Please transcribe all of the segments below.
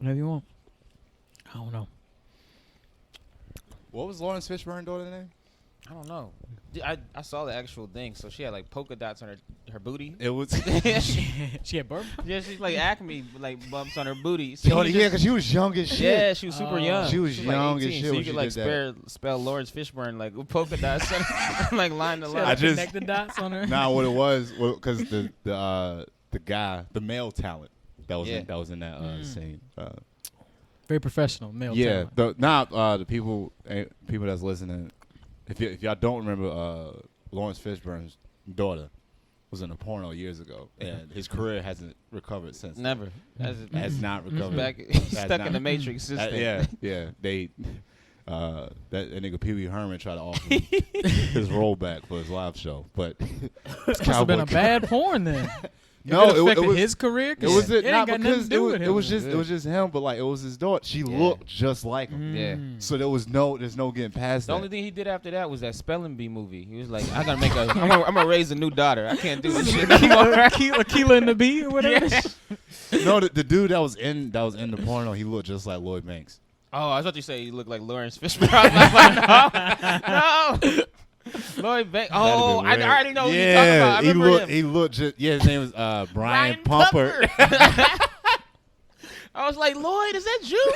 Whatever you want. I don't know. What was Lawrence Fishburne's daughter's name? I don't know. I saw the actual thing. So she had like polka dots on her booty. It was. She had burp? Yeah, she's like Acme like bumps on her booty. So Oh, yeah, because she was young as shit. yeah, she was super young. She was young like as 18, shit So when you she could like did that. spell Lawrence Fishburne like with polka dots, like line to She line. had I just- connect the dots on her. Nah, what it was, because the guy, the male talent that was Yeah. in that scene. Very professional male Yeah, talent. the people that's listening, if y'all don't remember, Lawrence Fishburne's daughter was in a porno years ago, and his career hasn't recovered since. Never. Has not recovered. Back, stuck not- in the Matrix system. Yeah. They that nigga Pee Wee Herman tried to offer him his role back for his live show, but Must have been a bad porn then. No, it affected was his career. It was it not ain't got nothing because to do with him. it was just him, but like it was his daughter. She looked just like him. Yeah. So there's no getting past The that. only thing he did after that was that spelling bee movie. He was like, I'm gonna raise a new daughter. I can't do this shit anymore. Aquila and the Bee or whatever. Yeah. No, the dude that was in the porno, he looked just like Lloyd Banks. Oh, I thought you said he looked like Lawrence Fishburne. I was like, no. Lloyd Banks. Oh, I already know who you're talking about. I remember him. He looked just his name was Brian Pumper. I was like, Lloyd, is that you?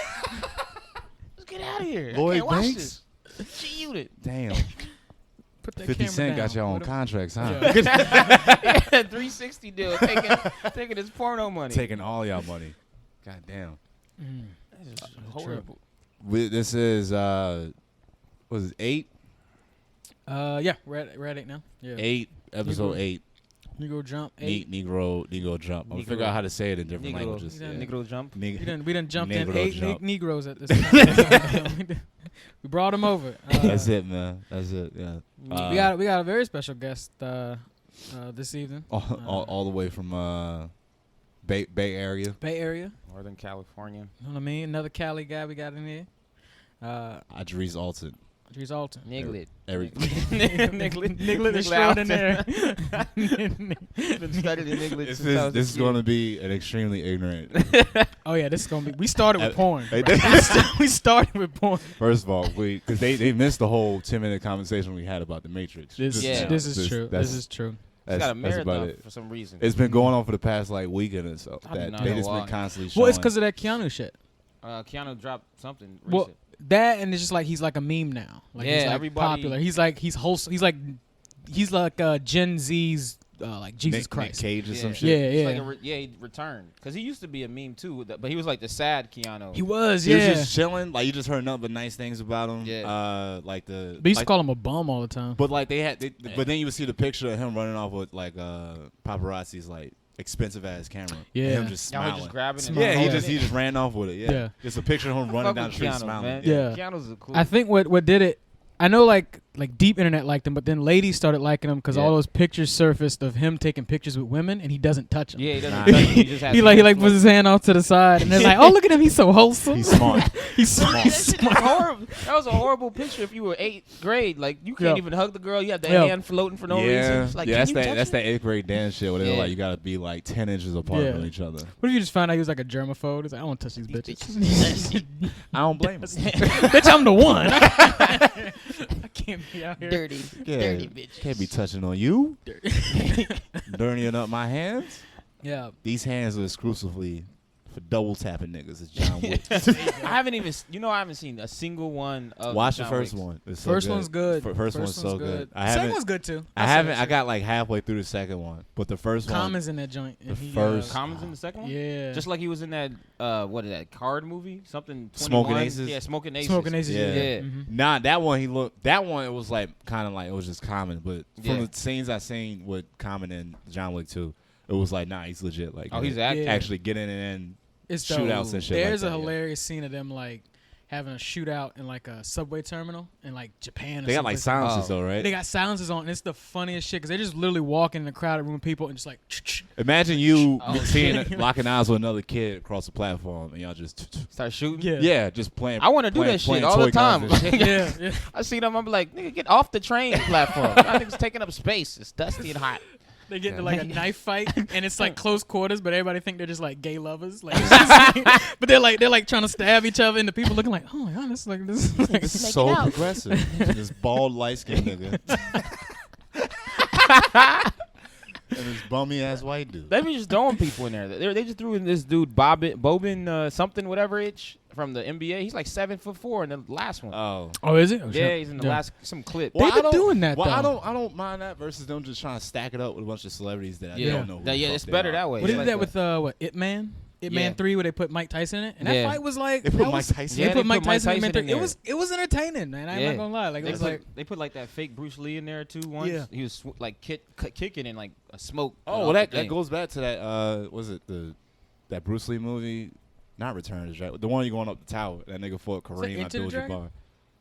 Let's get out of here. Lloyd I can't watch Banks? this. Cheated. Damn. Put that 50 camera Cent got down. your own What a- contracts, huh? Yeah. 360 deal, taking his porno money. Taking all y'all money. God damn. This is horrible. This is was it 8? Yeah, we're at 8 now. Yeah. 8, episode Negro- 8. Negro Jump 8. Negro Jump. I'm gonna figure out how to say it in different languages. Yeah. Negro Jump. We done jumped in Negro 8 Jump. Negroes at this time. We brought them over. That's it, man. That's it. Yeah. We got a very special guest this evening. All the way from Bay Area. Bay Area. Northern California. You know what I mean? Another Cali guy we got in here. Idris Alton. Idris Alton. Niglet. Niglet extraordinaire. Studied in Niglet This since I was a is kid. going to be an extremely ignorant. Oh yeah, this is gonna be. We started with porn. Hey, We started with porn. First of all, because they missed the whole 10-minute conversation we had about the Matrix. This is true. This is true. It's got a that's about marathon it. for some reason. It's been going on for the past like weekend or so. I do That not they know just why. been constantly showing. Well, it's because of that Keanu shit. Keanu dropped something recent. Well, that and it's just like he's like a meme now. Like he's Yeah, like everybody- popular. He's like Gen Z's like Jesus Nick Christ. Cage or Yeah. some shit. Yeah, It's yeah. like he returned because he used to be a meme too, but he was like the sad Keanu. He was, He yeah. was just chilling. Like you just heard nothing but nice things about him. Yeah. Like the. They used to like, call him a bum all the time. But like but then you would see the picture of him running off with like paparazzi's like expensive ass camera. Yeah. And him just Y'all smiling. just grabbing and Yeah, Yeah, holding he it. just ran off with it. Yeah. Yeah. Just a picture of him running Fuck down the with street Keanu, smiling. man. Yeah. Keanu's a cool. I think what did it. I know like deep internet liked him, but then ladies started liking him because Yeah. all those pictures surfaced of him taking pictures with women and he doesn't touch them. Yeah, he doesn't. Nah. touch it. He just has he like puts his hand off to the side and they're like, oh look at him, he's so wholesome. He's smart. he's smart. That shit is horrible. That was a horrible picture. If you were 8th grade, like you can't Yeah. even hug the girl. You have the Yeah. hand floating for no reason. Yeah, It's like, yeah. can That's you touch that 8th grade dance shit where they're Yeah. like you gotta be like 10 inches apart Yeah. from each other. What if you just found out he was like a germaphobe? He's like, I don't touch these These bitches. I don't blame him. Bitch, I'm the one. I can't be out here. dirty, Yeah, dirty bitch. can't be touching on you. Dirtying up my hands. Yeah. These hands are exclusively for double tapping niggas. It's John Wick. I haven't even. I haven't seen a single one of. Watch John the first Wick's. one. It's so First good. one's good. First one's so good. I Second haven't. one's good too. I haven't. I got like halfway through the second one, but the first one. Common's in that joint. And the he, first- Common's in the second one. Yeah. Just like he was in that. What is that card movie? Something. 21? Smoking Aces? Yeah, Smoking Aces. Smoking Aces. Yeah. Yeah. Yeah. Mhm. Nah, that one he looked. That one it was like kind of like it was just Common, but from Yeah. the scenes I seen with Common and John Wick 2, it was like nah, he's legit. Like Oh, he's Yeah. actually getting in. It's shootouts dope. and shit like There's that, a yeah. hilarious scene of them like having a shootout in like a subway terminal in like Japan. Or They got like someplace. silences though, right? They got silences on, and it's the funniest shit because they're just literally walking in a crowded room of people and just like. Imagine you Oh, seeing locking eyes with another kid across the platform, and y'all just Start shooting. Yeah. yeah, just playing. I want to do playing- that shit playing all the toy guns time. and shit. Yeah, yeah. I see them. I'm like, nigga, get off the train platform. I think it's taking up space. It's dusty and hot. They get into like a knife fight, and it's like close quarters, but everybody think they're just like gay lovers. Like, it's just, but they're like trying to stab each other, and the people looking like, oh my god, this is like this. Like, This is so progressive. This bald, light skinned nigga. And this bummy ass white dude. They be just throwing people in there. They just threw in this dude Bobin something whatever itch from the NBA. He's like 7'4" in the last one. Oh, is it? Oh, yeah, he's in the last some clip. They've been doing that. Well, though. I don't mind that versus them just trying to stack it up with a bunch of celebrities that I Yeah. don't know. Who the Yeah, fuck it's they better are. that way. What It's did like that with Ip Man? Ip Man 3 where they put Mike Tyson in it, and that fight was like They put Mike Tyson. Yeah, They put Mike Mike Tyson in Tyson Ip Man in 3. It was entertaining, man. I'm not gonna lie. Like they put like that fake Bruce Lee in there too once. Yeah. He was like kicking in like a smoke. Oh, well, that goes back to that. Was it that Bruce Lee movie? Not Return to the one you going up the tower. That nigga fought Kareem Into the Dragon? Abdul-Jabbar.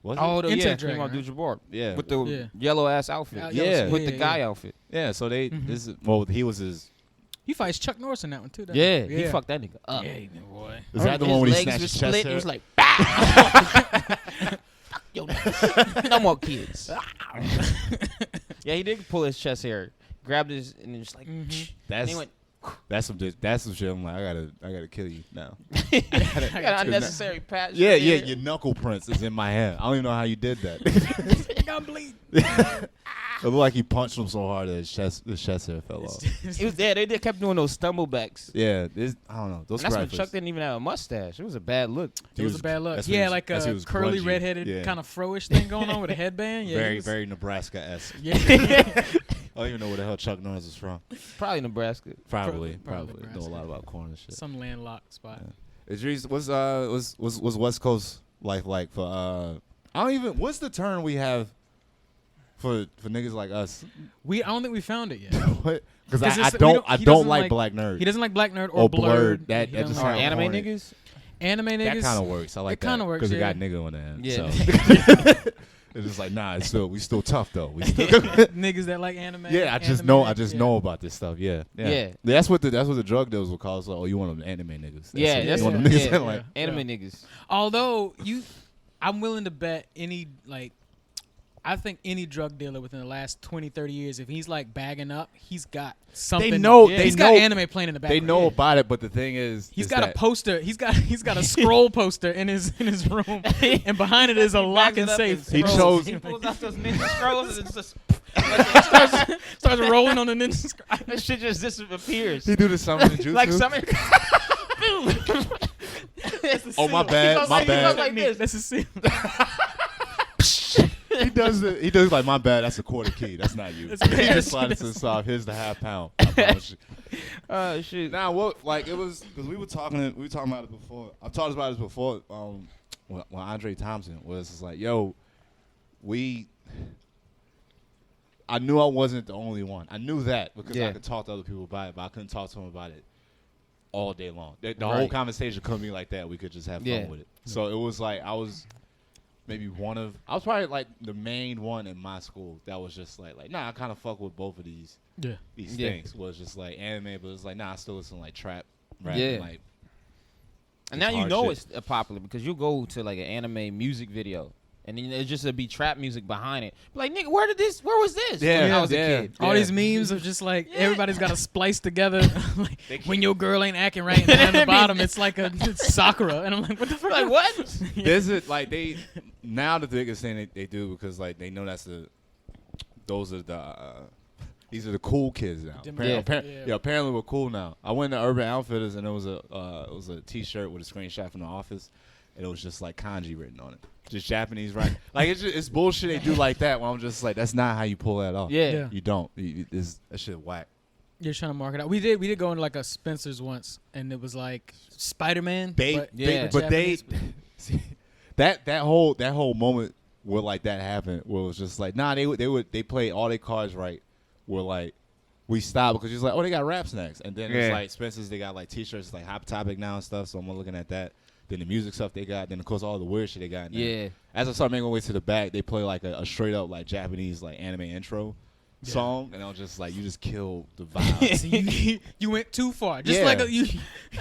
Was Oh, it? Into yeah, the Dragon, Kareem Abdul-Jabbar. Yeah. With the yellow ass outfit. Yeah. With the guy outfit. Yeah. So they Mhm. this is, well he was his. he fights Chuck Norris in that one too. doesn't Yeah, he? he fucked that nigga up. Yeah, boy. Is that the one when he snatched his chest split. hair? He was like, bah! Yo, no more kids. Yeah, he did pull his chest hair, grabbed his, and just like, and he went. That's some shit. I'm like, I gotta kill you now. Got unnecessary patch. Yeah, your knuckle prints is in my hand. I don't even know how you did that. I'm bleeding. It looked like he punched him so hard that his chest hair fell off. It was there. They kept doing those stumble backs. Yeah, I don't know. Those And that's when graphics. Chuck didn't even have a mustache. It was a bad look. It was a bad look. that's Yeah, when he like was- that's when a he was curly grungy. redheaded kind of fro-ish thing going on with a headband. Yeah, very, he was- very Nebraska-esque. Yeah. I don't even know where the hell Chuck Norris is from. Probably Nebraska. Probably. Probably Know a lot about corn and shit. Some landlocked spot. Yeah. Idris, was West Coast life like for I don't even. What's the term we have for niggas like us? I don't think we found it yet. Because 'Cause I it's- don't he don't doesn't like black nerd. He doesn't like black nerd or blurred. That He just doesn't Or sounds like anime corny. niggas? anime niggas. That kind of works. I like that. It kinda works, because it got yeah. nigga on the end. Yeah. So. It's just like we still tough though. We still niggas that like anime. Yeah, I just know about this stuff. Yeah. That's what the drug dealers will call us. Like, oh, you want them anime niggas? That's you want them what- niggas yeah. like. Anime niggas. Although I'm willing to bet I think any drug dealer within the last 20, 30 years, if he's like bagging up, he's got something. They know. He's got anime playing in the They background. know about it, but the thing is, He's got a poster. He's got a scroll poster in his room, and behind it is a lock and safe. He scroll. chose- He pulls out those ninja scrolls and it's just starts rolling on the ninja scroll. that shit just disappears. He do the summon jutsu. Like something. Oh my bad, my He goes bad. like this. That's a seal. He does like my bad. That's a quarter key. That's not you. That's He okay. just slides to the side. Here's the half pound. I promise you. Oh shit. Nah, what like it was because we were talking about it before. I've talked about this before. When Andre Thompson was just like, yo, I knew I wasn't the only one. I knew that because I could talk to other people about it, but I couldn't talk to them about it all day long. The whole conversation couldn't be like that. We could just have fun with it. So it was like I was probably like the main one in my school that was just like nah, I kind of fuck with both of these things. Was just like anime, but it's like nah, I still listen to like trap, rap, and like. And now you know shit. it's popular because you'll go to like an anime music video and then it's just be trap music behind it. Be like, nigga, where was this? When I was a kid. All these memes of just like everybody's got to splice together. Like when your girl ain't acting right, and then at the bottom it's like it's Sakura, and I'm like, what the fuck? Like what? This is like now the biggest thing they do because like they know these are the cool kids now. Apparently we're cool now. I went to Urban Outfitters and it was a T-shirt with a screenshot from The Office, and it was just like kanji written on it, just Japanese writing. Like it's bullshit they do like that. When I'm just like, that's not how you pull that off. Yeah. You don't. That shit whack. You're trying to mark it out. We did go into like a Spencer's once, and it was like Spider-Man. That whole moment where like that happened, where it was just like, nah, they played all their cards right. Where like we stopped because she's like, oh, they got rap snacks, and then it's like Spencer's, they got like T-shirts like Hot Topic now and stuff. So I'm looking at that. Then the music stuff they got. Then of course all the weird shit they got. Now. Yeah. As I start making my way to the back, they play like a straight up like Japanese like anime intro. song, and I was just like, you just killed the vibe. So you went too far. Just like you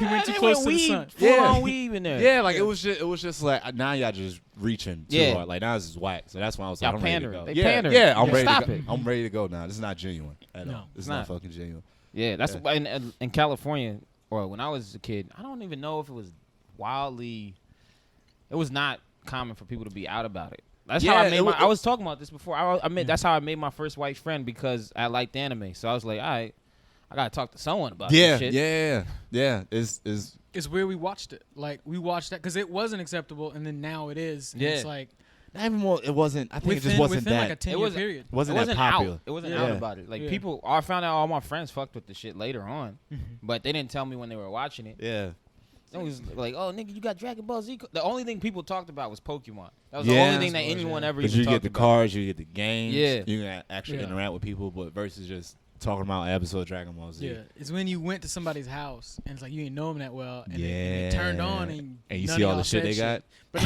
went too close to the sun. Full-on weave in there. Yeah, like it was just like now y'all just reaching too hard. Like now it's just whack. So that's why I was like, Y'all I'm ready to pandering. go. They pandering. Yeah, I'm ready Stop to go. it. I'm ready to go now. This is not genuine at No, all. This is not fucking genuine. Yeah, that's why in California, or when I was a kid, I don't even know if it was wildly. It was not common for people to be out about it. That's how I made I was talking about this before. I mean, that's how I made my first white friend because I liked anime. So I was like, all right, I gotta talk to someone about this shit. Yeah. It's where we watched it. Like we watched that because it wasn't acceptable, and then now it is. And Yeah. It's like not even more. It wasn't. I think within, it just wasn't within that. like a 10-year period. Wasn't that popular. Out. It wasn't Yeah. out about it. Like people, I found out all my friends fucked with the shit later on, but they didn't tell me when they were watching it. Yeah. It was like, oh, nigga, you got Dragon Ball Z. The only thing people talked about was Pokemon. That was the only thing that anyone ever even talked about. You get the cards, you get the games. Yeah. You can actually interact with people, but versus just talking about episode of Dragon Ball Z. Yeah, it's when you went to somebody's house and it's like you didn't know them that well, and it turned on and you none see of all y'all the shit they got. But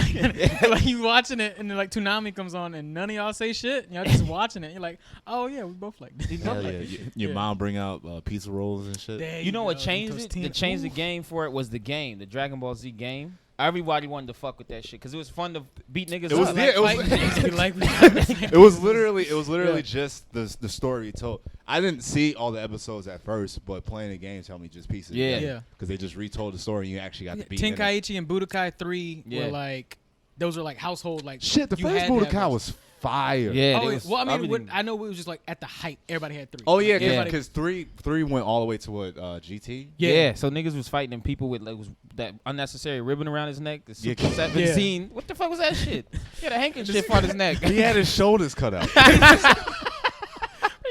like you watching it and then like Toonami comes on and none of y'all say shit. And y'all just watching it. You're like, oh yeah, we both like this. Your mom bring out pizza rolls and shit. There You know what go, changed it? That changed the game for it was the game, the Dragon Ball Z game. Everybody wanted to fuck with that shit because it was fun to beat niggas It was, up. it was literally just the story told. I didn't see all the episodes at first, but playing the game told me just pieces. Yeah. Because they just retold the story and you actually got to beat Tenkaichi and Budokai 3 were like, those are like household like shit. The first Budokai was fire. Yeah. Well, I mean, I know it was just like at the height. Everybody had 3. Oh yeah, because three went all the way to what GT. Yeah. So niggas was fighting and people with like that unnecessary ribbon around his neck. The Super 17. What the fuck was that shit? He had a handkerchief on his neck. He had his shoulders cut out.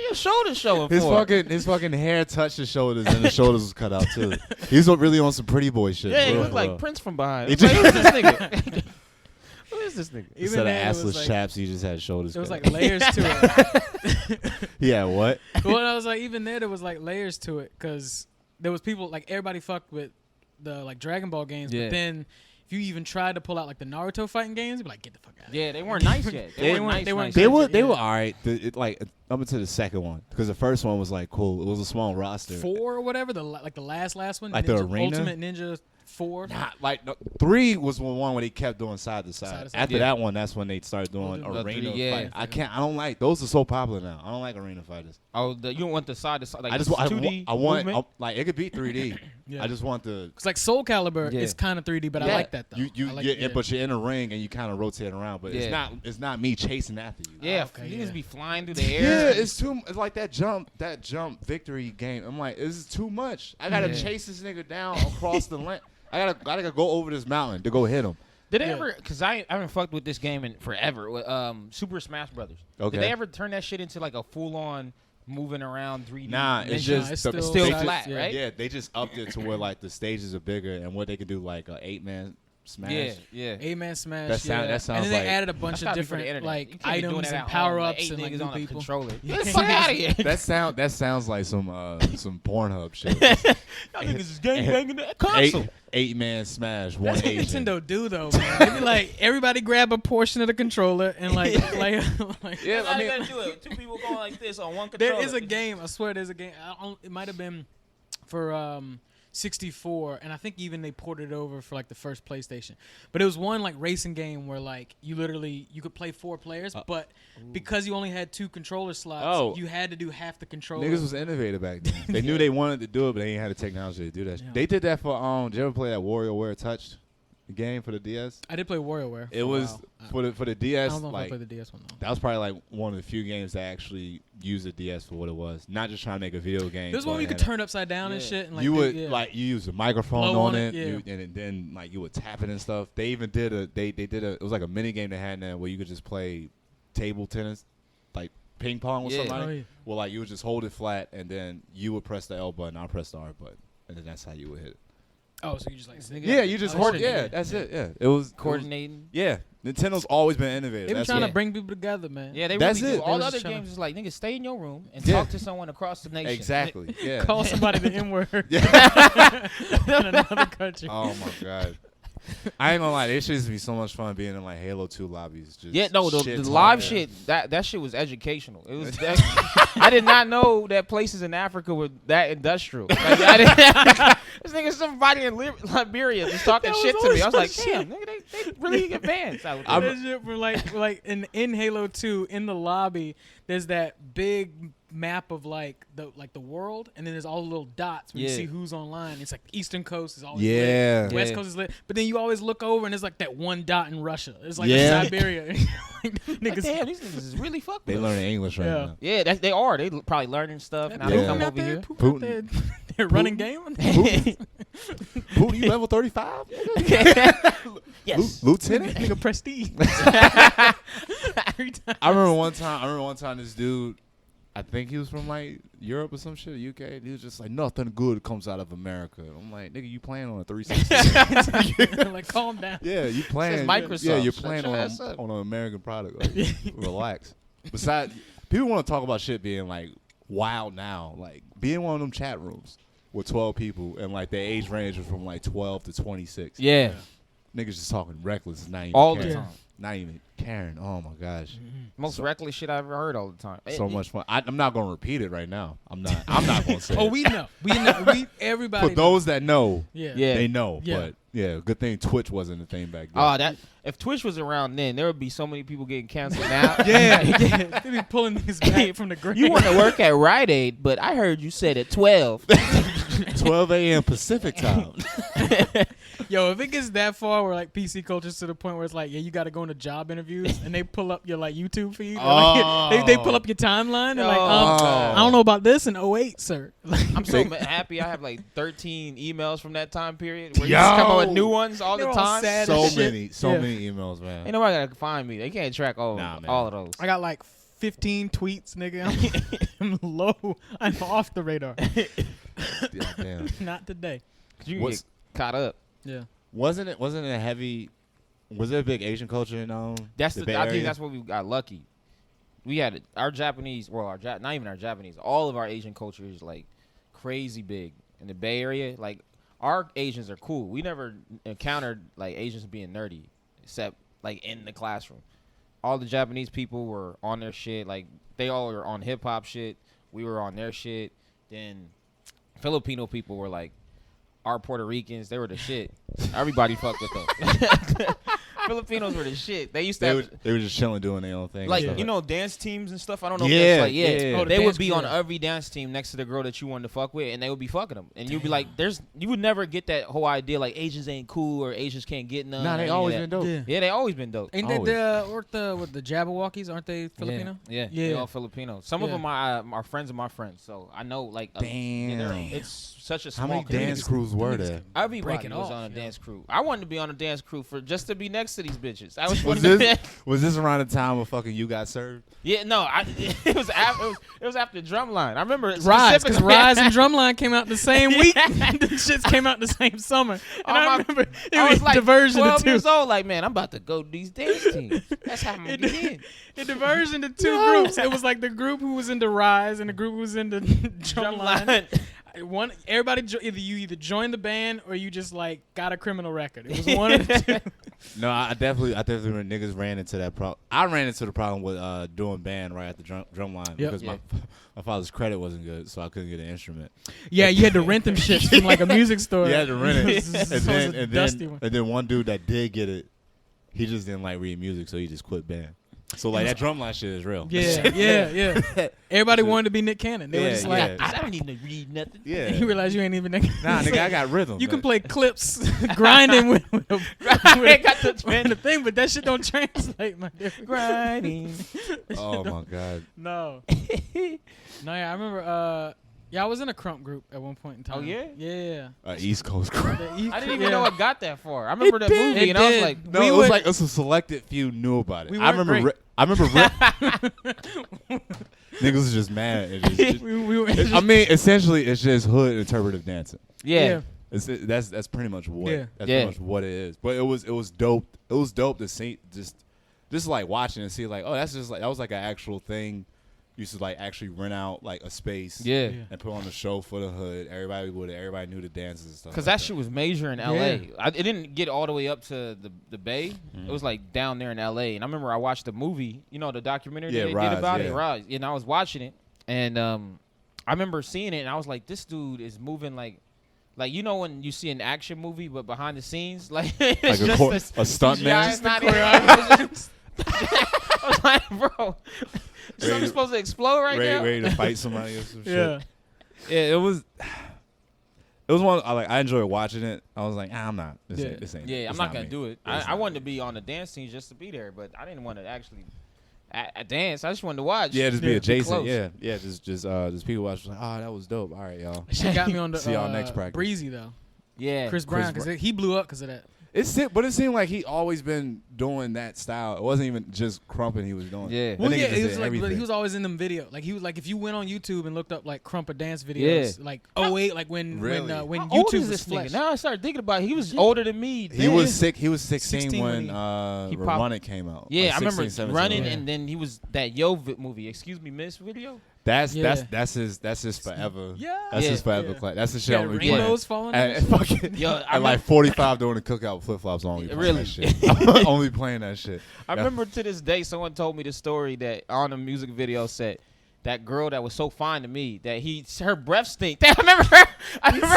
Your shoulders showing. His fucking hair touched his shoulders and the shoulders was cut out too. He's really on some pretty boy shit. Yeah, he looked like Prince from behind. He Like, who's this nigga? Who is this nigga? Instead of assless chaps, he just had shoulders. There was like layers to it. Yeah, what? Well, I was like, even there was like layers to it because there was people like everybody fucked with the like Dragon Ball games, but then if you even tried to pull out like the Naruto fighting games, you'd be like, get the fuck out. Yeah, they weren't nice yet. They weren't. They were all right. Like up until the second one, because the first one was like cool. It was a small roster. 4 or whatever, the last one, like Ninja, the arena, Ultimate Ninja 4. Nah, like 3 was the one where they kept doing side to side. After that one, that's when they started doing arena fight. I don't like those. Are so popular now. I don't like arena fighters. Oh, you don't want the side to side. Like I just 2D I want like it could be 3D. Yeah. I just want the. It's like Soul Calibur is kind of 3D, but I like that though. But you're in a ring and you kind of rotate around, but it's not me chasing after you. Yeah, niggas be flying through the air. Yeah, it's like that jump victory game. I'm like, this is too much. I gotta chase this nigga down across the land. I gotta go over this mountain to go hit him. Did they ever? Because I haven't fucked with this game in forever. Super Smash Brothers. Okay. Did they ever turn that shit into like a full on moving around 3D? Nah, it's just it's still flat, right? Yeah, they just upped it to where like the stages are bigger and what they could do like a 8-man smash. Yeah. 8-man smash. That sounds and then they like added a bunch of different like items and power ups and like new on people. A controller. Get the fuck out of here. That sounds like some Pornhub shit. Y'all niggas is gangbanging the console. 8-man smash. That's what Nintendo do though, man. They be like everybody grab a portion of the controller and like yeah, I mean, gotta do it. 2 people going like this on one controller. There is a game. I swear, there's a game. It might have been for 64, and I think even they ported it over for like the first PlayStation. But it was one like racing game where like you could play 4 players, but because you only had 2 controller slots, you had to do half the controller. Niggas was innovative back then. They knew they wanted to do it, but they ain't had the technology to do that. Yeah. They did that for did you ever play that WarioWare Touch game for the DS? I did play WarioWare. It was for the DS. I don't know like, if I played the DS one though. That was probably like one of the few games that actually used the DS for what it was, not just trying to make a video game. There's one where you could turn upside down and shit. And like you use a microphone blow on it, yeah. and then like you would tap it and stuff. They even did it was like a mini game they had in there where you could just play table tennis, like ping pong with somebody. Oh, yeah. Well, like you would just hold it flat and then you would press the L button, I'll press the R button, and then that's how you would hit it. Oh, so you just like you just hold it. Yeah, that's it. Yeah, it was coordinating. Nintendo's always been innovative. They've been trying to bring people together, man. Yeah, that's really do. All the other games is like, nigga, stay in your room and talk to someone across the nation. Exactly. Yeah. Call somebody the N-word in another country. Oh my god. I ain't gonna lie, it used to be so much fun being in like Halo 2 lobbies. Just the live shit, that shit was educational. It was. I did not know that places in Africa were that industrial. Like, this nigga, somebody in Liberia just talking shit to me. I was like, damn, nigga, they really advanced out there. That shit for like in Halo 2 in the lobby, there's that big map of like the world, and then there's all the little dots where you see who's online. It's like Eastern Coast is always lit, West Coast is lit, but then you always look over and there's like that one dot in Russia. It's like in Siberia. Niggas, damn, these niggas is really fucked. They learning English right now. Yeah, they are. They probably learning stuff. Now they come over here. Putin. They're running game. Putin, you level 35? Yes, Lieutenant. Nigga prestige. I remember one time this dude, I think he was from like Europe or some shit, UK. He was just like, nothing good comes out of America. I'm like, nigga, you playing on a 360? Like, calm down. Yeah, you playing. Microsoft. Yeah, you're playing on an American product. Like, relax. Besides, people want to talk about shit being like wild now. Like, be in one of them chat rooms with 12 people and like their age range was from like 12 to 26. Yeah. Niggas just talking reckless. It's not even all caring. the time. Not even caring. Oh my gosh. Most reckless shit I've ever heard all the time. So much fun. I'm not gonna repeat it right now. I'm not gonna say. Oh, we know. Everybody. For those that know, yeah, they know. Yeah. But yeah, good thing Twitch wasn't a thing back then. Oh, if Twitch was around then, there would be so many people getting canceled now. They be pulling these back from the grave. You want to work at Rite Aid, but I heard you said at 12. 12 a.m. Pacific time. Yo, if it gets that far, where like PC culture's to the point where it's like, yeah, you got to go into job interviews, and they pull up your like YouTube feed. They pull up your timeline. They're like, I don't know about this in 08, sir. I'm so happy I have like 13 emails from that time period where you just come up with new ones all the time. So many emails, man. Ain't nobody gotta find me. They can't track all of those. I got like 15 tweets, nigga. I'm low. I'm off the radar. Damn. Not today. You can get caught up. Yeah. Wasn't it a heavy? Was there a big Asian culture in I think that's where we got lucky. We had our Japanese, not even our Japanese, all of our Asian culture is like crazy big in the Bay Area. Like our Asians are cool. We never encountered like Asians being nerdy, except like in the classroom. All the Japanese people were on their shit. Like they all were on hip hop shit. We were on their shit. Then Filipino people were like our Puerto Ricans. They were the shit. Everybody fucked with them. Filipinos were the shit. They used to they were just chilling doing their own thing. Like, you know, dance teams and stuff. I don't know if that's like, Oh, they would be on every dance team next to the girl that you wanted to fuck with, and they would be fucking them. And you'd be like, you would never get that whole idea like Asians ain't cool or Asians can't get none. Nah, they always been dope. Yeah, they always been dope. Ain't they the Jabberwockies? Aren't they Filipino? Yeah, they all Filipino. Some of them are friends of my friends, so I know like damn. it's such a small. How many dance crews were there? Everybody was on a dance crew. I wanted to be on a dance crew for just to be next to these bitches. Was this around the time when fucing You Got Served? Yeah, no, it was after Drumline. I remember Rise, because Rise and Drumline came out the same week. The shits came out the same summer. And I remember I was like diversion 12 to years old. Like, man, I'm about to go to these dance teams. That's how I'm gonna get in. It diverged into two groups. It was like the group who was into Rise and the group who was into Drumline. Everybody you either joined the band or you just like got a criminal record. It was one of the two. No, I definitely when niggas ran into that problem. I ran into the problem with doing band right at the drumline because my father's credit wasn't good, so I couldn't get an instrument. Yeah, you had to rent them shits from like a music store. You had to rent it, and then one dude that did get it, he just didn't like reading music, so he just quit band. So like that drumline shit is real. Yeah. Everybody wanted to be Nick Cannon. They were just like, I don't need to read nothing. Yeah. You realize you ain't even Nick. Nah, nigga, I got rhythm. You can play clips, grinding with the thing, but that shit don't translate, my dude. Grinding. Oh my god. No. I remember. Yeah, I was in a crump group at one point in time. Oh yeah, yeah. East Coast crump. I didn't even know it got that far. I remember that movie, and I was like, no, it was like a selected few knew about it. I remember. Niggas was just mad. I mean, essentially, it's just hood interpretive dancing. Yeah. That's pretty much what. Pretty much what it is. But it was dope. It was dope to see just like watching and see like, oh, that's just like that was like an actual thing used to like actually rent out like a space, and put on the show for the hood. Everybody would, everybody knew the dances and stuff. Because that shit was major in L.A. It didn't get all the way up to the Bay. It was like down there in L.A. And I remember I watched the movie, the documentary that they did about it, Rise. And I was watching it, and I remember seeing it, and I was like, this dude is moving like when you see an action movie, but behind the scenes, like it's like a stunt man. I was like, bro, something's supposed to explode now. Ready to fight somebody or some shit. Yeah, it was one. I enjoyed watching it. I was like, I'm not. This ain't. Yeah, I'm not gonna do it. I wanted to be on the dance scene just to be there, but I didn't want to actually dance. I just wanted to watch. Yeah, just be adjacent. Yeah, just people watch. Like, that was dope. All right, y'all. She got me on the see y'all next practice. Breezy though. Yeah, Chris Brown, because he blew up because of that. But it seemed like he always been doing that style. It wasn't even just crumping he was doing. Yeah. Well, yeah, he was always in them videos. Like he was like, if you went on YouTube and looked up like crumper dance videos, like 08, like when YouTube was flesh. Now I started thinking about it. He was older than me. He was 16 when Run It came out. Yeah, I remember Running, and then he was that movie. Excuse me, Miss video. That's his forever. Yeah, that's his forever. That's the shit. Rainbows falling. At like 45 doing the cookout flip flops only. Really, that shit. Only playing that shit. I remember to this day, someone told me the story that on a music video said that girl that was so fine to me that her breath stink. I remember her.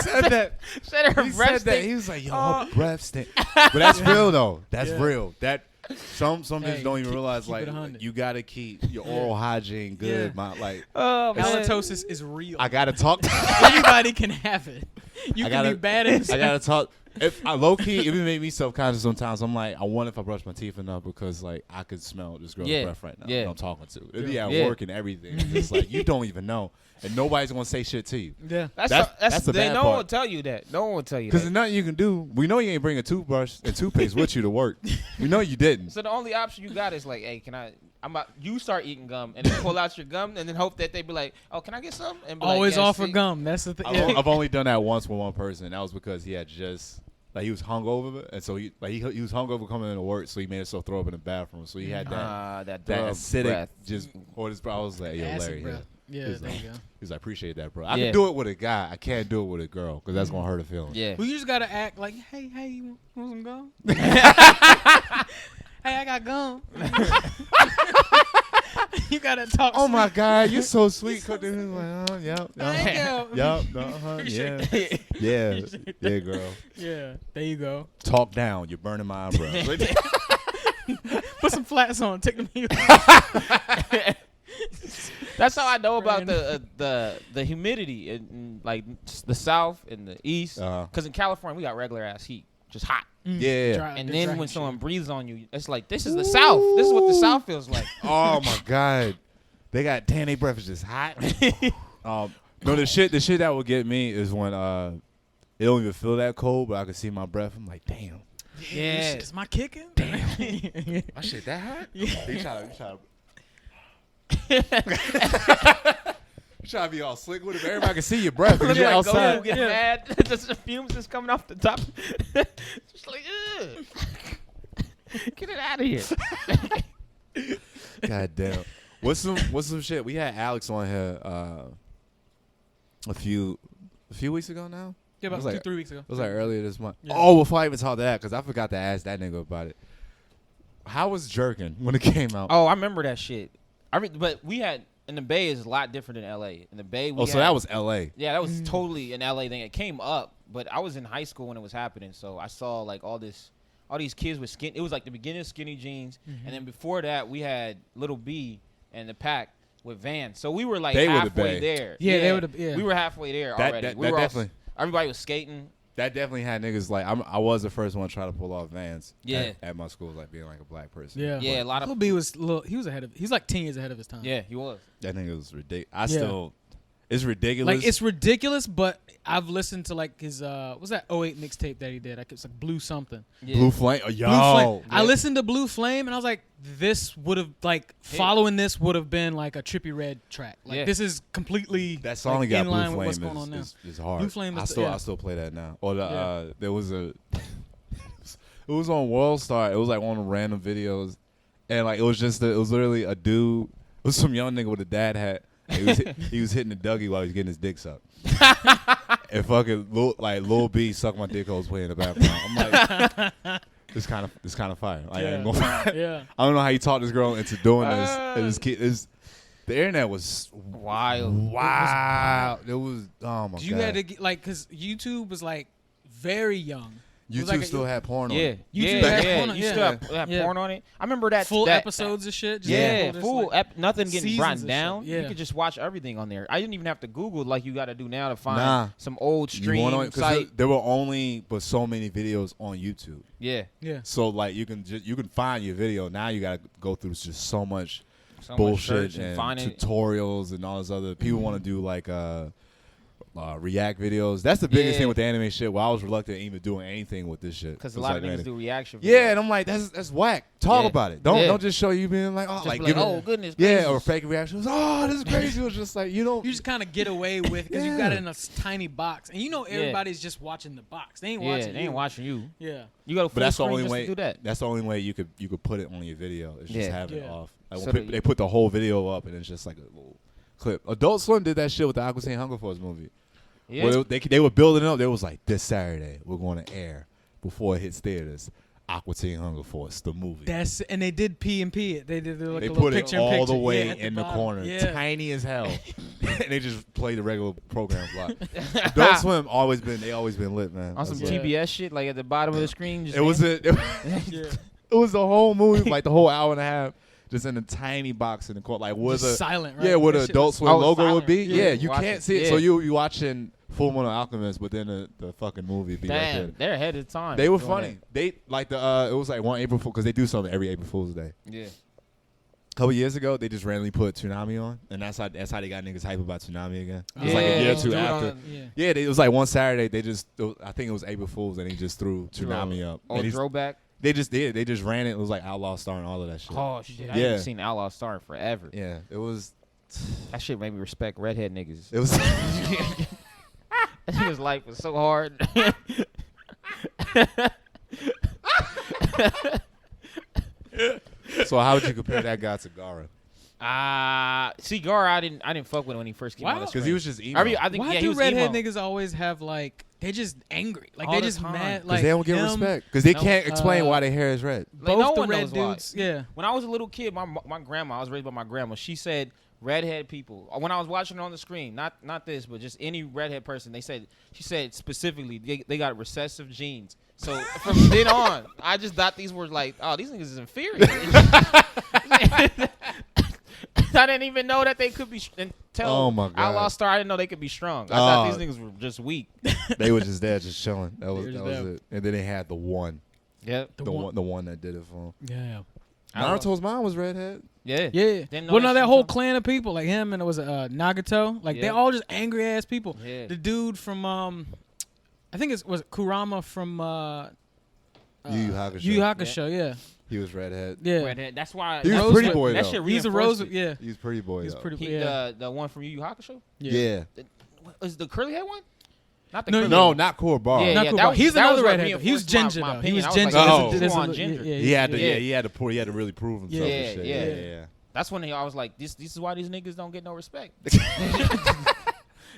Said that. Said her breath stink. He was like, "Yo, her breath stink." But that's real though. That's real. That. Some bitches don't even realize like you gotta keep your oral hygiene good. Halitosis is real. I gotta talk. Anybody can have it. You can be bad at. I gotta talk. If I low key, it even make me self conscious sometimes. I'm like, I wonder if I brush my teeth enough because like I could smell this girl's breath right now. That I'm talking to. It'd be at work and everything. It's like you don't even know, and nobody's gonna say shit to you. Yeah, that's the bad part. No one will tell you that. No one will tell you that. Because there's nothing you can do. We know you ain't bring a toothbrush and toothpaste with you to work. We know you didn't. So the only option you got is like, hey, you start eating gum and then pull out your gum and then hope that they be like, oh, can I get some? And always offer gum. That's the thing. I've only done that once with one person. And that was because he had just he was hungover, and so he was hungover coming into work, so he made himself throw up in the bathroom. So he had that acidic breath. Just or his. I was like, yo, Larry. Yeah, there you go. He's like, appreciate that, bro. I can do it with a guy. I can't do it with a girl because that's gonna hurt a feeling. Yeah. Well, you just gotta act like, hey, you want some gum? Hey, I got gum. You gotta talk. Oh my God, you're so sweet. Like, yep, yeah, girl. Yeah, there you go. Talk down. You're burning my eyebrows. Put some flats on. Take them. That's how I know about the humidity in like the South and the East. Because in California we got regular ass heat, just hot. Yeah. And then when someone breathes on you, it's like this is the South. This is what the South feels like. Oh my God, they got their breath is just hot. No, the shit that would get me is when it don't even feel that cold, but I can see my breath. I'm like, damn. Yeah. Is my kicking? Damn. My shit that hot? Yeah. You try to be all slick with it, but everybody can see your breath because you're outside. Go get mad. The fumes is coming off the top. Just like, get it out of here. God damn. What's some shit? We had Alex on here a few weeks ago now. Yeah, about 2-3 weeks ago. It was like earlier this month. Yeah. Oh, before I even talked to that, because I forgot to ask that nigga about it. How was Jerkin when it came out? Oh, I remember that shit. But we had in the Bay is a lot different than LA. In the Bay, so that was LA. Yeah, that was totally an LA thing. It came up, but I was in high school when it was happening, so I saw like all these kids with skin. It was like the beginning of skinny jeans, and then before that we had Little B and the Pack with Vans. So we were like halfway there. Yeah, they were. Yeah, we were halfway there already. We were definitely. Everybody was skating. That definitely had niggas like I was the first one to try to pull off Vans. Yeah. At my school, like being like a black person. Yeah. Yeah. A lot of Lil B was He was like 10 years ahead of his time. Yeah, he was. That nigga was ridiculous. It's ridiculous. Like it's ridiculous, but I've listened to like his what's that 08 mixtape that he did? Like it's like Blue something. Yeah. Blue Flame. Oh, yo. Blue Flame. Yeah. I listened to Blue Flame and I was like, this would have following this would have been like a Trippie Red track. Like this is completely that song like, got in Blue line Flame with what's going on now. Is hard. Blue Flame is I still play that now. Or there was a it was on World Star. It was like one of the random videos, and like it was literally a dude. It was some young nigga with a dad hat. He was hitting the Dougie while he was getting his dick sucked. And fucking Lil B sucked my dick holes playing in the background. I'm like, this kind of fire. Like, I ain't gonna Yeah. I don't know how you taught this girl into doing this. And this kid the internet was wild. Wow. It was oh my god. You had to get, like, because YouTube was like very young. YouTube still had porn on Yeah, it. YouTube had porn on it. You still have porn on it. I remember that full that, episodes of shit. Just full nothing getting brought down. Yeah. You could just watch everything on there. I didn't even have to Google like you got to do now to find some old stream site. There were only but so many videos on YouTube. Yeah. So like you can find your video. Now you got to go through just so much bullshit and tutorials and all this other. People want to do like react videos. That's the biggest thing with the anime shit. Well, I was reluctant to even doing anything with this shit because a lot of niggas do reaction videos. Yeah, and I'm like, that's whack. Talk about it. Don't just show you being like, oh, like oh goodness. Or fake reactions. Oh, this is crazy. It was just like you just kind of get away with because you got it in a tiny box, and everybody's just watching the box. They ain't watching. They ain't watching you. Yeah, you got. But that's the only way. Do that. That's the only way you could put it on your video. Is just have it off. Like so they put the whole video up, and it's just like a little clip. Adult Swim did that shit with the Aqua Teen Hunger Force movie. Yeah. Well, they were building it up. They was like, this Saturday we're going to air before it hits theaters. Aqua Teen Hunger Force, the movie. And they did P&P it. They did like they a little put picture it all the way in the corner, tiny as hell, and they just play the regular program block. Adult Swim always been lit, man. On some TBS shit, like at the bottom of the screen. Just it was the whole movie, like the whole hour and a half. Just in a tiny box in the corner, like where the silent, right? Yeah, where the Adult Swim logo would be. Yeah, you can't see it, so you watching Full Metal Alchemist, but then the fucking movie be right there. They're ahead of time. They were funny. They like it was like one April Fool because they do something every April Fool's Day. Yeah. A couple years ago, they just randomly put Toonami on, and that's how they got niggas hype about Toonami again. It was like a year or two after. It was like one Saturday. I think it was April Fool's, and he just threw Toonami up. Oh, throwback. They just did. They just ran it. It was like Outlaw Star and all of that shit. Oh shit! I haven't seen Outlaw Star in forever. Yeah, it was. That shit made me respect redhead niggas. It was. That nigga's life was so hard. So how would you compare that guy to Gara? See, Gara, I didn't fuck with him when he first came out. Because he was just emo. Why do redhead niggas always have like they just angry? Like they just mad. Like they don't get respect. Because they can't explain why their hair is red. Like, both the red dudes. Yeah. When I was a little kid, my grandma, I was raised by my grandma. She said redhead people. When I was watching it on the screen, not this, but just any redhead person, she said specifically they got recessive genes. So from then on, I just thought these were like, oh, these niggas is inferior. I didn't even know that they could be Outlaw Star. I didn't know they could be strong. I thought these niggas were just weak. They were just there, just chilling. That was it. And then they had the one. Yeah, the one that did it for him. Yeah. Naruto's mom was redhead. Yeah. Well, no, that whole clan of people, like him and it was Nagato, like they all just angry ass people. Yeah. The dude from I think was Kurama from Yu Yu Hakusho. Yu Yu Hakusho, yeah. He was redhead. Yeah. Redhead. That's why he was pretty boy. That though. shit He's a rose. Yeah. He's pretty boy. He's pretty. The one from Yu Yu Hakusho. Yeah. Is the curly head one? Not the no, not Kuwabara. Yeah, that he's another redhead. He was ginger though. He was ginger. Ginger. He had to really prove himself. Yeah. That's when I was like, this is why these niggas don't get no respect.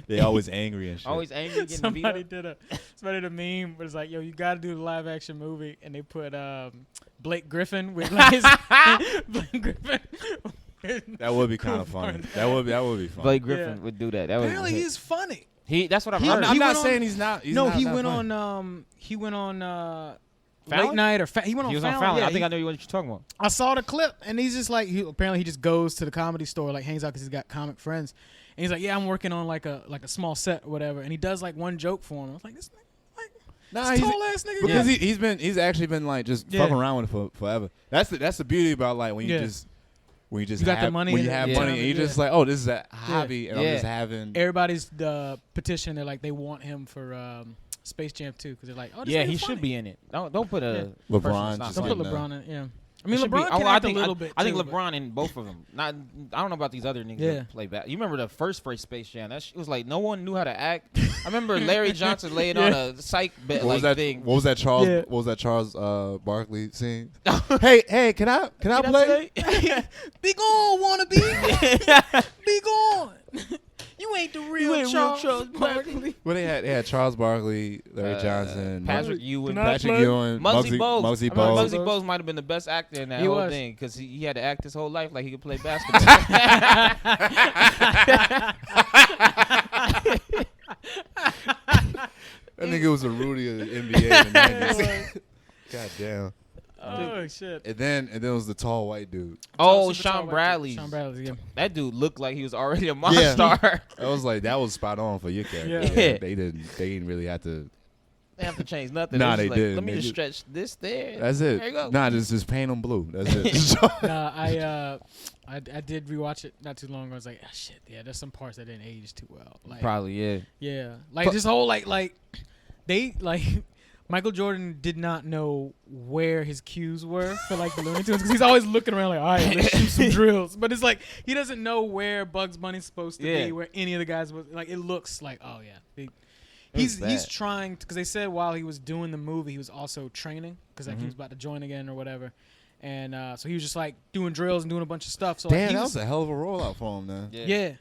They always angry and shit. Always angry. Somebody did a meme, but it's like, yo, you got to do the live action movie, and they put Blake Griffin with like Blake Griffin. That would be kind of funny. That would be fun. Blake Griffin would do that. Apparently, he's funny. That's what I've heard. I'm not saying he's not. He went on Late Night or he went on Fallon. Yeah, I think I know what you're talking about. I saw the clip, and he's just like, apparently he just goes to the comedy store, like hangs out because he's got comic friends, and he's like, yeah, I'm working on like a small set or whatever, and he does like one joke for him. I was like, this nigga, he's tall ass nigga. Because he's actually been like just fucking around with it forever. That's the beauty about like when you just. When you got the money, when you have money, and you just like, oh, this is a hobby, and I'm just having. Everybody's petition. They're like, they want him for Space Jam 2 because they're like, oh, this he funny. should be in it. Don't put a LeBron. Don't put LeBron in. Yeah. I mean, LeBron can act a little bit. I think too, LeBron in both of them. Not, I don't know about these other niggas that play back. You remember the first Space Jam? It was like no one knew how to act. I remember Larry Johnson laying on a psych bed thing. What was that Charles? Yeah. What was that Charles Barkley scene? hey, can I play? Be gone, wannabe. Be gone. You ain't the real Charles Barkley. Well, they had Charles Barkley, Larry Johnson, Patrick Ewing, Muggsy Bogues. Muggsy Bogues might have been the best actor in that whole thing because he had to act his whole life like he could play basketball. That nigga was a Rudy of the NBA in the 90s. God damn. Oh shit! And then it was the tall white dude. Oh, Sean Bradley. Yeah. That dude looked like he was already a monster. Yeah. I was like, that was spot on for your character. Yeah. They didn't really have to. They have to change nothing. Nah, they didn't. Let me just stretch this there. That's it. There you go. Nah, just paint them blue. That's it. I did rewatch it not too long ago. I was like, oh, shit, yeah, there's some parts that didn't age too well. Like, probably, yeah. Yeah, like this whole like they like. Michael Jordan did not know where his cues were for like the Looney Tunes because he's always looking around like, all right, let's shoot some drills. But it's like he doesn't know where Bugs Bunny's supposed to be, where any of the guys was. Like it looks like, oh yeah, he's trying because they said while he was doing the movie he was also training because like he was about to join again or whatever, and so he was just like doing drills and doing a bunch of stuff. So damn, like, that was a hell of a rollout for him, man. Yeah.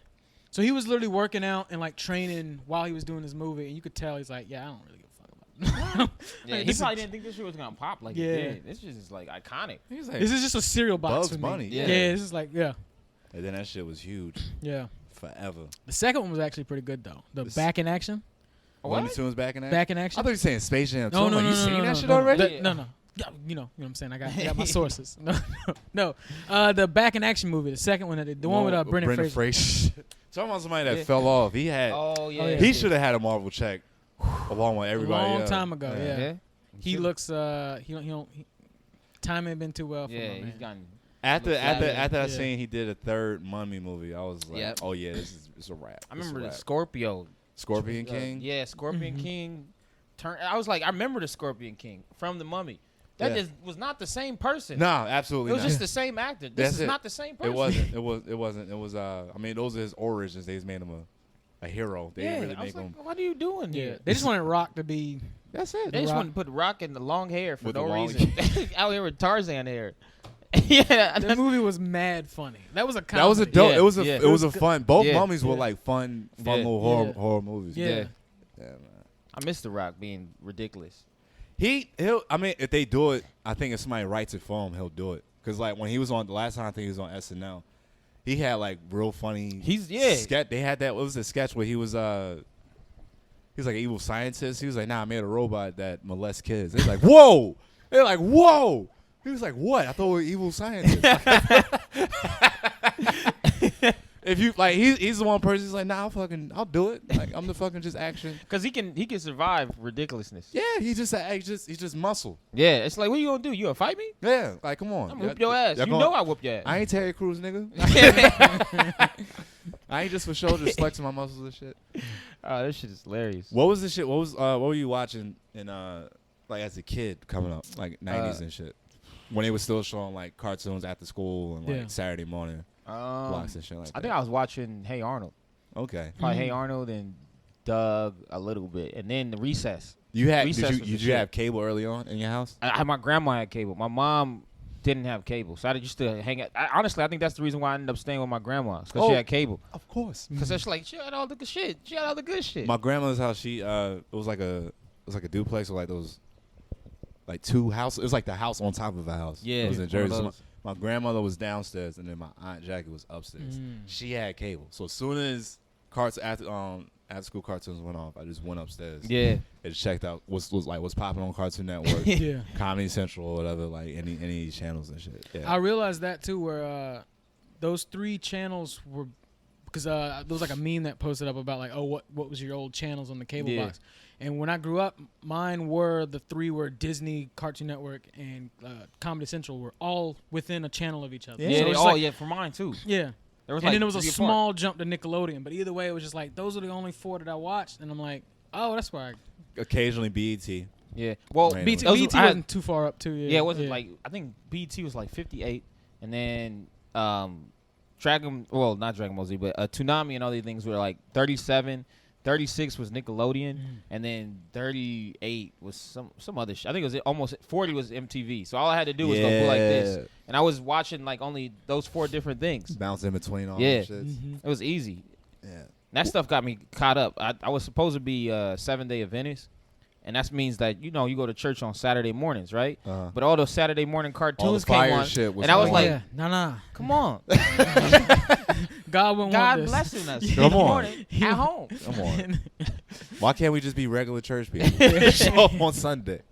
So he was literally working out and like training while he was doing this movie, and you could tell he's like, yeah, I don't really. Yeah, he probably didn't think this shit was gonna pop like it did. This shit is like iconic. Like, this is just a cereal box Bugs for Bunny. me. Yeah, this is like And then that shit was huge. Yeah. Forever. The second one was actually pretty good though. The Back in Action. Looney Tunes Back in Action. Back in Action. I thought you were saying Space Jam. No, you seen that shit already? No. Yeah, you know what I'm saying. I got my sources. No. The Back in Action movie, the second one, the one with Brendan Fraser. Talking about somebody that fell off. He had. Oh yeah. He should have had a Marvel check. Along with everybody. A long time ago, yeah. He looks he time ain't been too well for him. He's gotten after I seen he did a third Mummy movie, I was like, oh yeah, it's a wrap. I remember the Scorpion King. Yeah, Scorpion King I was like, I remember the Scorpion King from the Mummy. That just was not the same person. No, absolutely not. It was just the same actor. This is not the same person. It wasn't. It was I mean, those are his origins. They just made him a hero. They didn't really make him. What are you doing here? They just wanted Rock to be. That's it. They just wanted to put Rock in the long hair for no reason. Out here with Tarzan hair. Yeah, that movie was mad funny. That was a comedy. That was a dope. Yeah, it was a fun. Both Mummies were like fun little horror movies. Yeah, man. I miss The Rock being ridiculous. He'll. I mean, if they do it, I think if somebody writes it for him, he'll do it. Cause like when he was on the last time, I think he was on SNL. He had like real funny. Sketch. They had that. What was the sketch where he was like an evil scientist. He was like, nah, I made a robot that molests kids. They're like, whoa. They're like, whoa. He was like, what? I thought we were evil scientists. If you like, he's the one person. He's like, nah, I'll do it. Like I'm the fucking just action. Cause he can survive ridiculousness. Yeah, he's just muscle. Yeah, it's like, what you gonna do? You gonna fight me? Yeah, like come on. I'm gonna whoop your ass. You know I whoop your ass. I ain't Terry Crews, nigga. I ain't just for show, just flexing my muscles and shit. Oh, this shit is hilarious. What was the shit? What were you watching in like as a kid coming up, like 90s and shit? When they were still showing like cartoons after school and like Saturday morning blocks and shit like that. I think I was watching Hey Arnold. Okay. Probably Hey Arnold and Doug a little bit, and then the Recess. Did you have cable early on in your house? My grandma had cable. My mom didn't have cable, so I used to hang out. Honestly, I think that's the reason why I ended up staying with my grandma, because she had cable. Of course. Because it's like she had all the good shit. She had all the good shit. My grandmother's house, it was like a duplex with like those like two houses. It was like the house on top of a house. Yeah, it was in Jersey. So my grandmother was downstairs, and then my aunt Jackie was upstairs. She had cable, so as soon as after school cartoons went off, I just went upstairs. Yeah, and checked out what's popping on Cartoon Network, Comedy Central, or whatever, like any channels and shit. Yeah. I realized that too, where those three channels were, because there was like a meme that posted up about like, oh, what was your old channels on the cable box? And when I grew up, the three were Disney, Cartoon Network, and Comedy Central were all within a channel of each other. Yeah, so for mine too. Yeah. And then there was a small jump to Nickelodeon, but either way, it was just like those are the only four that I watched, and I'm like, oh, that's why. Occasionally BET. Yeah. Well, BT wasn't too far up too. Yeah, it wasn't like I think BT was like 58, and then not Dragon Ball Z, but Toonami and all these things were like 37. 36 was Nickelodeon, and then 38 was some other shit. I think it was almost 40 was MTV. So all I had to do was go like this, and I was watching like only those 4 different things. Bounce in between all yeah. that shit. It was easy. Yeah, that stuff got me caught up. I was supposed to be 7-day Adventist, and that means that you go to church on Saturday mornings, right? But all those Saturday morning cartoons came on, shit was and I was like, nah. come on. God wouldn't God want this. blessing us. Come on. At home. Come on. Why can't we just be regular church people? Show up on Sunday.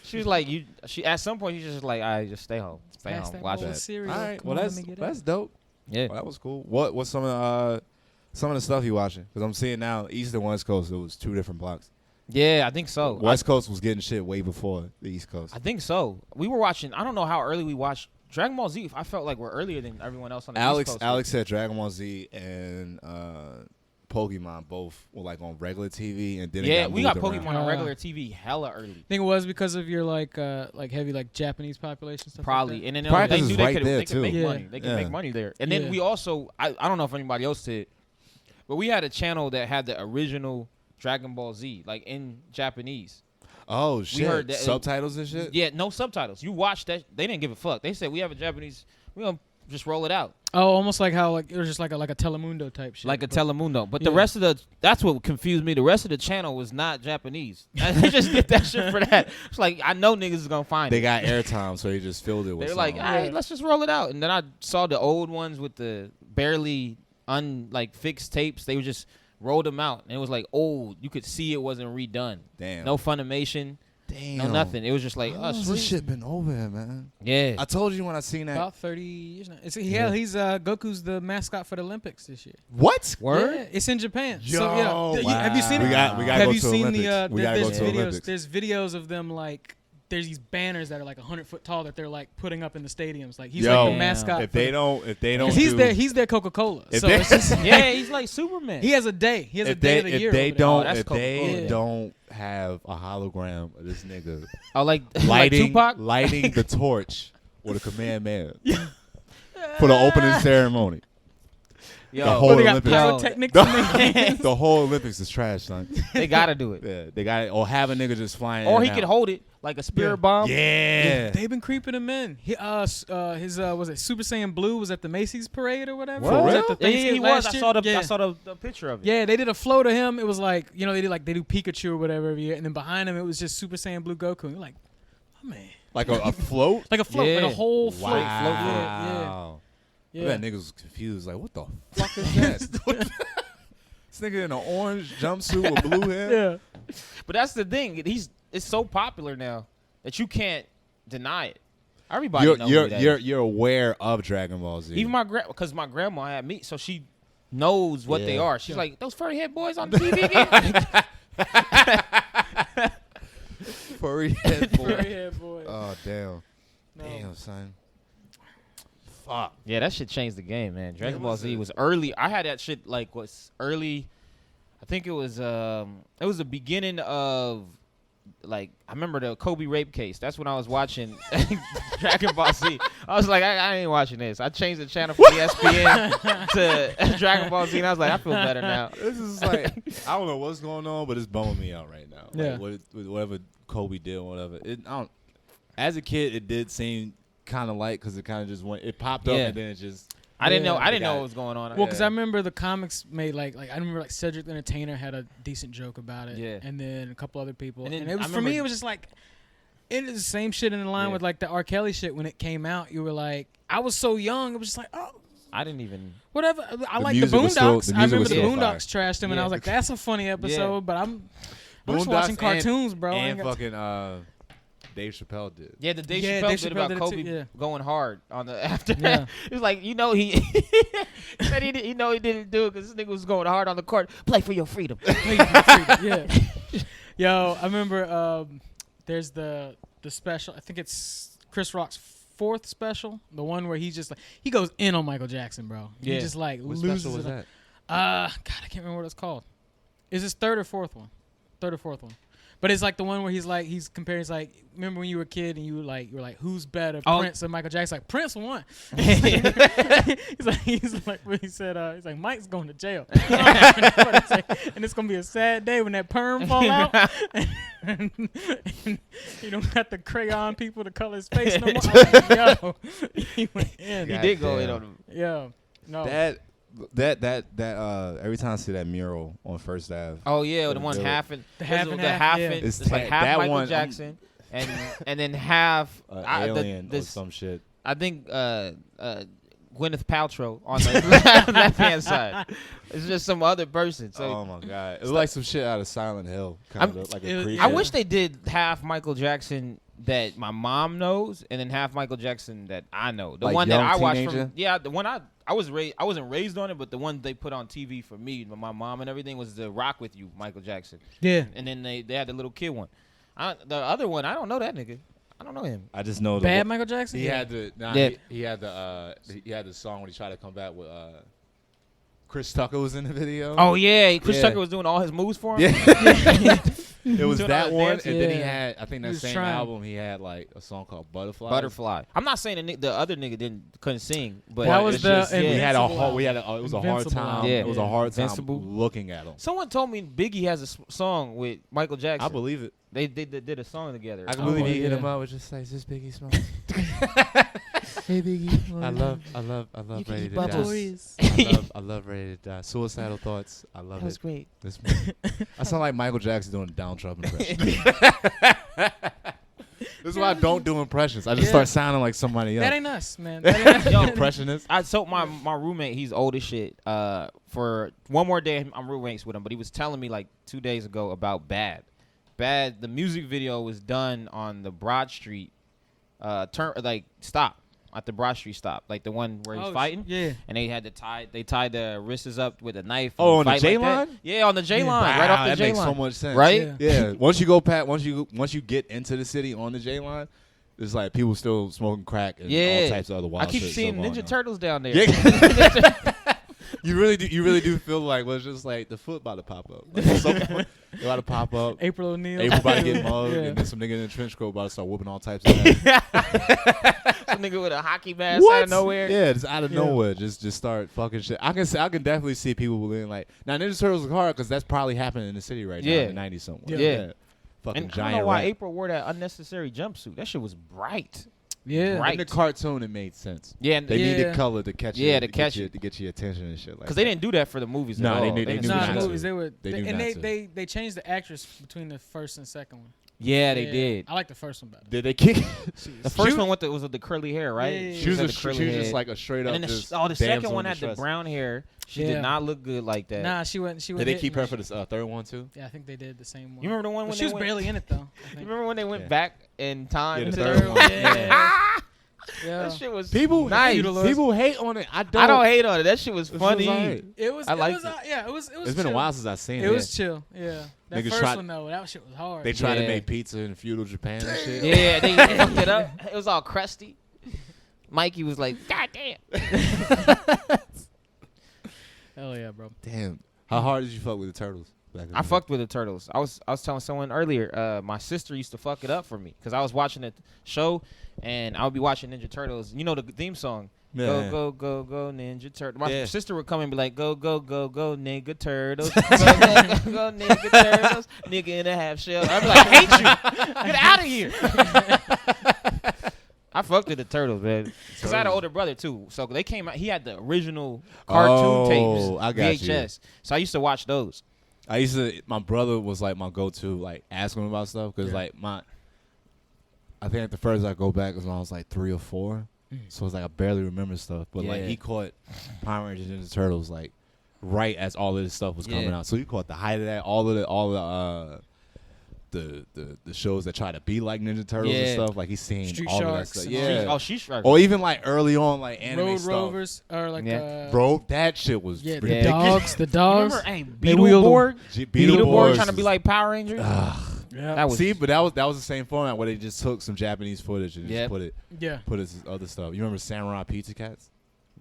She was like, she at some point, she's just like, all right, just stay home. Stay Pass home. that Watch bowl of that. cereal. All right. Come Well, on, that's let me get that's it. dope. Yeah. Well, that was cool. What's some of the stuff you watching? Because I'm seeing now East and West Coast. It was 2 different blocks. Yeah, I think so. West Coast was getting shit way before the East Coast. I think so. We were watching. I don't know how early we watched Dragon Ball Z. I felt like we're earlier than everyone else on the East Coast. Alex said Dragon Ball Z and Pokemon both were like on regular TV, and then we got Pokemon around. on regular TV hella early. I think it was because of your like heavy like Japanese population stuff. Probably, like and then Probably they 'cause knew it's they right could there, too. make Yeah. money. They could Yeah. make money there. And then Yeah. we also, I don't know if anybody else did, but we had a channel that had the original Dragon Ball Z like in Japanese. Oh shit! heard that- Subtitles and shit. Yeah, no subtitles. You watch that. They didn't give a fuck. They said we have a Japanese. We gonna just roll it out. Oh, almost like how like it was just like a Telemundo type shit. Like a but- Telemundo. But the Yeah. rest of that's what confused me. The rest of the channel was not Japanese. They just did that shit for that. It's like, I know niggas is going to find They it. got airtime, so they just filled it with. They're like, all right, let's just roll it out. And then I saw the old ones with the barely fixed tapes. They were just rolled them out. And it was like old. You could see it wasn't redone. Damn. No Funimation. Damn. No nothing. It was just like, How oh, long has sweet. this shit been over here, man? Yeah. I told you when I seen that. About 30 years now. He's Goku's the mascot for the Olympics this year. What? Word? Yeah, it's in Japan. Yo, so yeah, have you seen We it? gotta Have go you to seen Olympics. We gotta there's go to videos? Olympics. There's videos of them like there's these banners that are like 100 foot tall that they're like putting up in the stadiums. Like he's like the mascot. If they don't, because he's their Coca-Cola. So they- it's just, Yeah, he's like Superman. he has a day. He has a day of the year. If they over there. don't, that's if they Coca-Cola. don't have a hologram of this nigga Oh, like lighting Tupac? lighting the torch with a command man for the opening ceremony. Yo, The whole Well, they got Olympics. pyrotechnics in their hands. The whole Olympics is trash, son. they got to do it. Yeah, they got it. Or have a nigga just flying. Or in he and could out. hold it like a spirit bomb. Yeah. They've been creeping him in. His was it Super Saiyan Blue was at the Macy's parade or whatever. For It was real? at the Yeah, he Thanksgiving was. last I saw the year. I saw the picture of it. Yeah, they did a flow to him. It was like, they do Pikachu or whatever every year, and then behind him it was just Super Saiyan Blue Goku. And you're like, oh man, Like a float. like a float, Yeah. like a whole float. Wow. Yeah. That nigga was confused. Like, what the fuck is that? This nigga in an orange jumpsuit with blue hair. Yeah. But that's the thing. It's so popular now that you can't deny it. Everybody knows who that is. You're aware of Dragon Ball Z. Even because my grandma had me, so she knows what they Yeah. are. She's like, those furry head boys on the TV again. furry head boy. Furry hair boy. Oh damn. No. Damn, son. Fuck. Yeah, that shit changed the game, man. Dragon Yeah, Ball what's Z it? was early. I had that shit was early. I think it was the beginning of I remember the Kobe rape case. That's when I was watching Dragon Ball Z. I was like, I ain't watching this. I changed the channel from ESPN to Dragon Ball Z, and I was like, I feel better now. This is like I don't know what's going on, but it's bumming me out right now. Yeah. Like whatever Kobe did or whatever. As a kid, it did seem kind of light because it kind of just went. It popped up Yeah. and then it just. I didn't know. Yeah. I didn't know got what it. was going on. Well, because I remember the comics made I remember Cedric the Entertainer had a decent joke about it. Yeah. And then a couple other people. And And, then it was I for me, remember- it was just like, it is the same shit in line Yeah. with the R. Kelly shit when it came out. You were like, I was so young. It was just like, oh, I didn't even. whatever. I like the music was still- Boondocks. the I music remember was the still Boondocks trashed him, and I Yeah. was like, that's a funny episode, but I'm just Boondocks watching cartoons, bro. I ain't And got fucking Dave Chappelle did. Yeah, the Dave Yeah, Chappelle Dave did Chappelle about did it Kobe too, yeah. going hard on the after Yeah. that. It was like, he said he didn't do it because this nigga was going hard on the court. Play for your freedom. yeah. Yo, I remember there's the special. I think it's Chris Rock's 4th special, the one where he just he goes in on Michael Jackson, bro. Yeah. He just What loses special was it. that? God, I can't remember what it's called. Is this 3rd or 4th one? 3rd or 4th one. But it's like the one where he's comparing. He's like, remember when you were a kid and you were like, who's better, Prince or Michael Jackson? Like Prince won. he's like, what he said. He's like, Mike's going to jail, and it's gonna be a sad day when that perm fall out, and you don't have the crayon people to color his face no more. Yo, he went in. He did go in on him. Yeah, no. That every time I see that mural on First Ave. Oh yeah, the one half and half. It's like half Michael Jackson and then half alien or some shit. I think Gwyneth Paltrow on the left hand side. It's just some other person. So oh my god, it's like some shit out of Silent Hill, kind of like a creature. I wish they did half Michael Jackson that my mom knows, and then half Michael Jackson that I know. The like one that I watched teenager? from the one I wasn't raised on it, but the one they put on TV for me, my mom and everything, was the Rock With You Michael Jackson. Yeah. And then they had the little kid one. The other one, I don't know that nigga. I don't know him. I just know Bad Michael Jackson. He had the he had the song when he tried to come back with Chris Tucker was in the video. Oh yeah, Chris Tucker was doing all his moves for him. Yeah. It was that one, dance. and then he had, I think that same album, he had like a song called Butterfly. I'm not saying the other nigga couldn't sing, but that was we had a hard, it was a hard time. Yeah. It was a hard time Invincible. looking at him. Someone told me Biggie has a song with Michael Jackson. I believe it. They did a song together. I can believe he hit him up with just like, "Is this Biggie Smalls?" Hey Biggie, I love Ready to Die. I love Ready to Die. Suicidal Thoughts. I love it. That was great. I sound like Michael Jackson doing a Donald Trump impression. This is why I don't do impressions. I just start sounding like somebody else. That ain't us, man. That ain't us. Yo, impressionist. So my roommate, he's old as shit. For one more day, I'm roommates with him, but he was telling me like 2 days ago about Bad. The music video was done on the Broad Street stop. At the Broad Street stop, like the one where he's fighting. Yeah. And they tied the wrists up with a knife. Oh, on the J like line? Yeah, on the J line, Wow, right off the that J makes line. so much sense. Right? Yeah. Once you get into the city on the J line, there's like people still smoking crack and all types of other wild shit. I keep seeing Ninja Turtles down there. Yeah. You really do feel like it's just like the foot about to pop up. Like, they about to pop up. April O'Neil. April about to get mugged, and then some nigga in a trench coat about to start whooping all types of ass. Some nigga with a hockey mask out of nowhere. Yeah, just out of nowhere, just start fucking shit. I can definitely see people being like, now Ninja Turtles is hard because that's probably happening in the city right now in the 90s somewhere. Yeah. Fucking and giant. I don't know why rat. April wore that unnecessary jumpsuit. That shit was bright. Yeah. Right. In the cartoon, it made sense. Yeah, and they needed color to catch to get your attention and shit like that. Because they didn't do that for the movies. No, at all. they knew not to. Movies, they changed the actress between the first and second one. Yeah, they did. I like the first one better. Did they kick? The first one was with the curly hair, right? Yeah. She was just like a straight up. And then the second one had the brown hair. She did not look good like that. Nah, she went. Did they keep her for the third one too? Yeah, I think they did the same one. You remember the one when she was barely in it though? You remember when they went back in time? Yeah, the third one. Yeah. That shit was people nice. People hate on it. I don't hate on it. That shit was funny. It was. I liked it. Yeah, it was. It's been a while since I've seen it. It was chill. Yeah. That Niggas first one though, that shit was hard. They tried to make pizza in feudal Japan and shit. Yeah, they fucked it up. It was all crusty. Mikey was like, "God damn." Hell yeah, bro. Damn. How hard did you fuck with the Turtles? I fucked with the Turtles. I was telling someone earlier. My sister used to fuck it up for me because I was watching the show, and I would be watching Ninja Turtles. You know the theme song. Yeah. Go, go, go, go, Ninja Turtles. My sister would come and be like, go, go, go, go, nigga turtles. Go, go, go, go, nigga turtles. Nigga in a half shell. I'd be like, I hate you. Get out of here. I fucked with the Turtles, man. Because I had an older brother, too. So they came out. He had the original cartoon tapes. I got VHS. So I used to watch those. My brother was like my go-to, like asking him about stuff. Because like I think at the first I go back was when I was like 3 or 4. So it's like I barely remember stuff, but like he caught Power Rangers and Ninja Turtles like right as all of this stuff was coming out. So he caught the height of that, all the shows that try to be like Ninja Turtles and stuff. Like he's seen Street all Sharks of that stuff. Street Sharks. Or even like early on, like anime Road stuff. Rovers or like bro, that shit was ridiculous. The dogs. Remember, hey, Beetleborg? Beetleborg trying to be like Power Rangers. Yeah. That was but that was the same format where they just took some Japanese footage and just put it as other stuff. You remember Samurai Pizza Cats?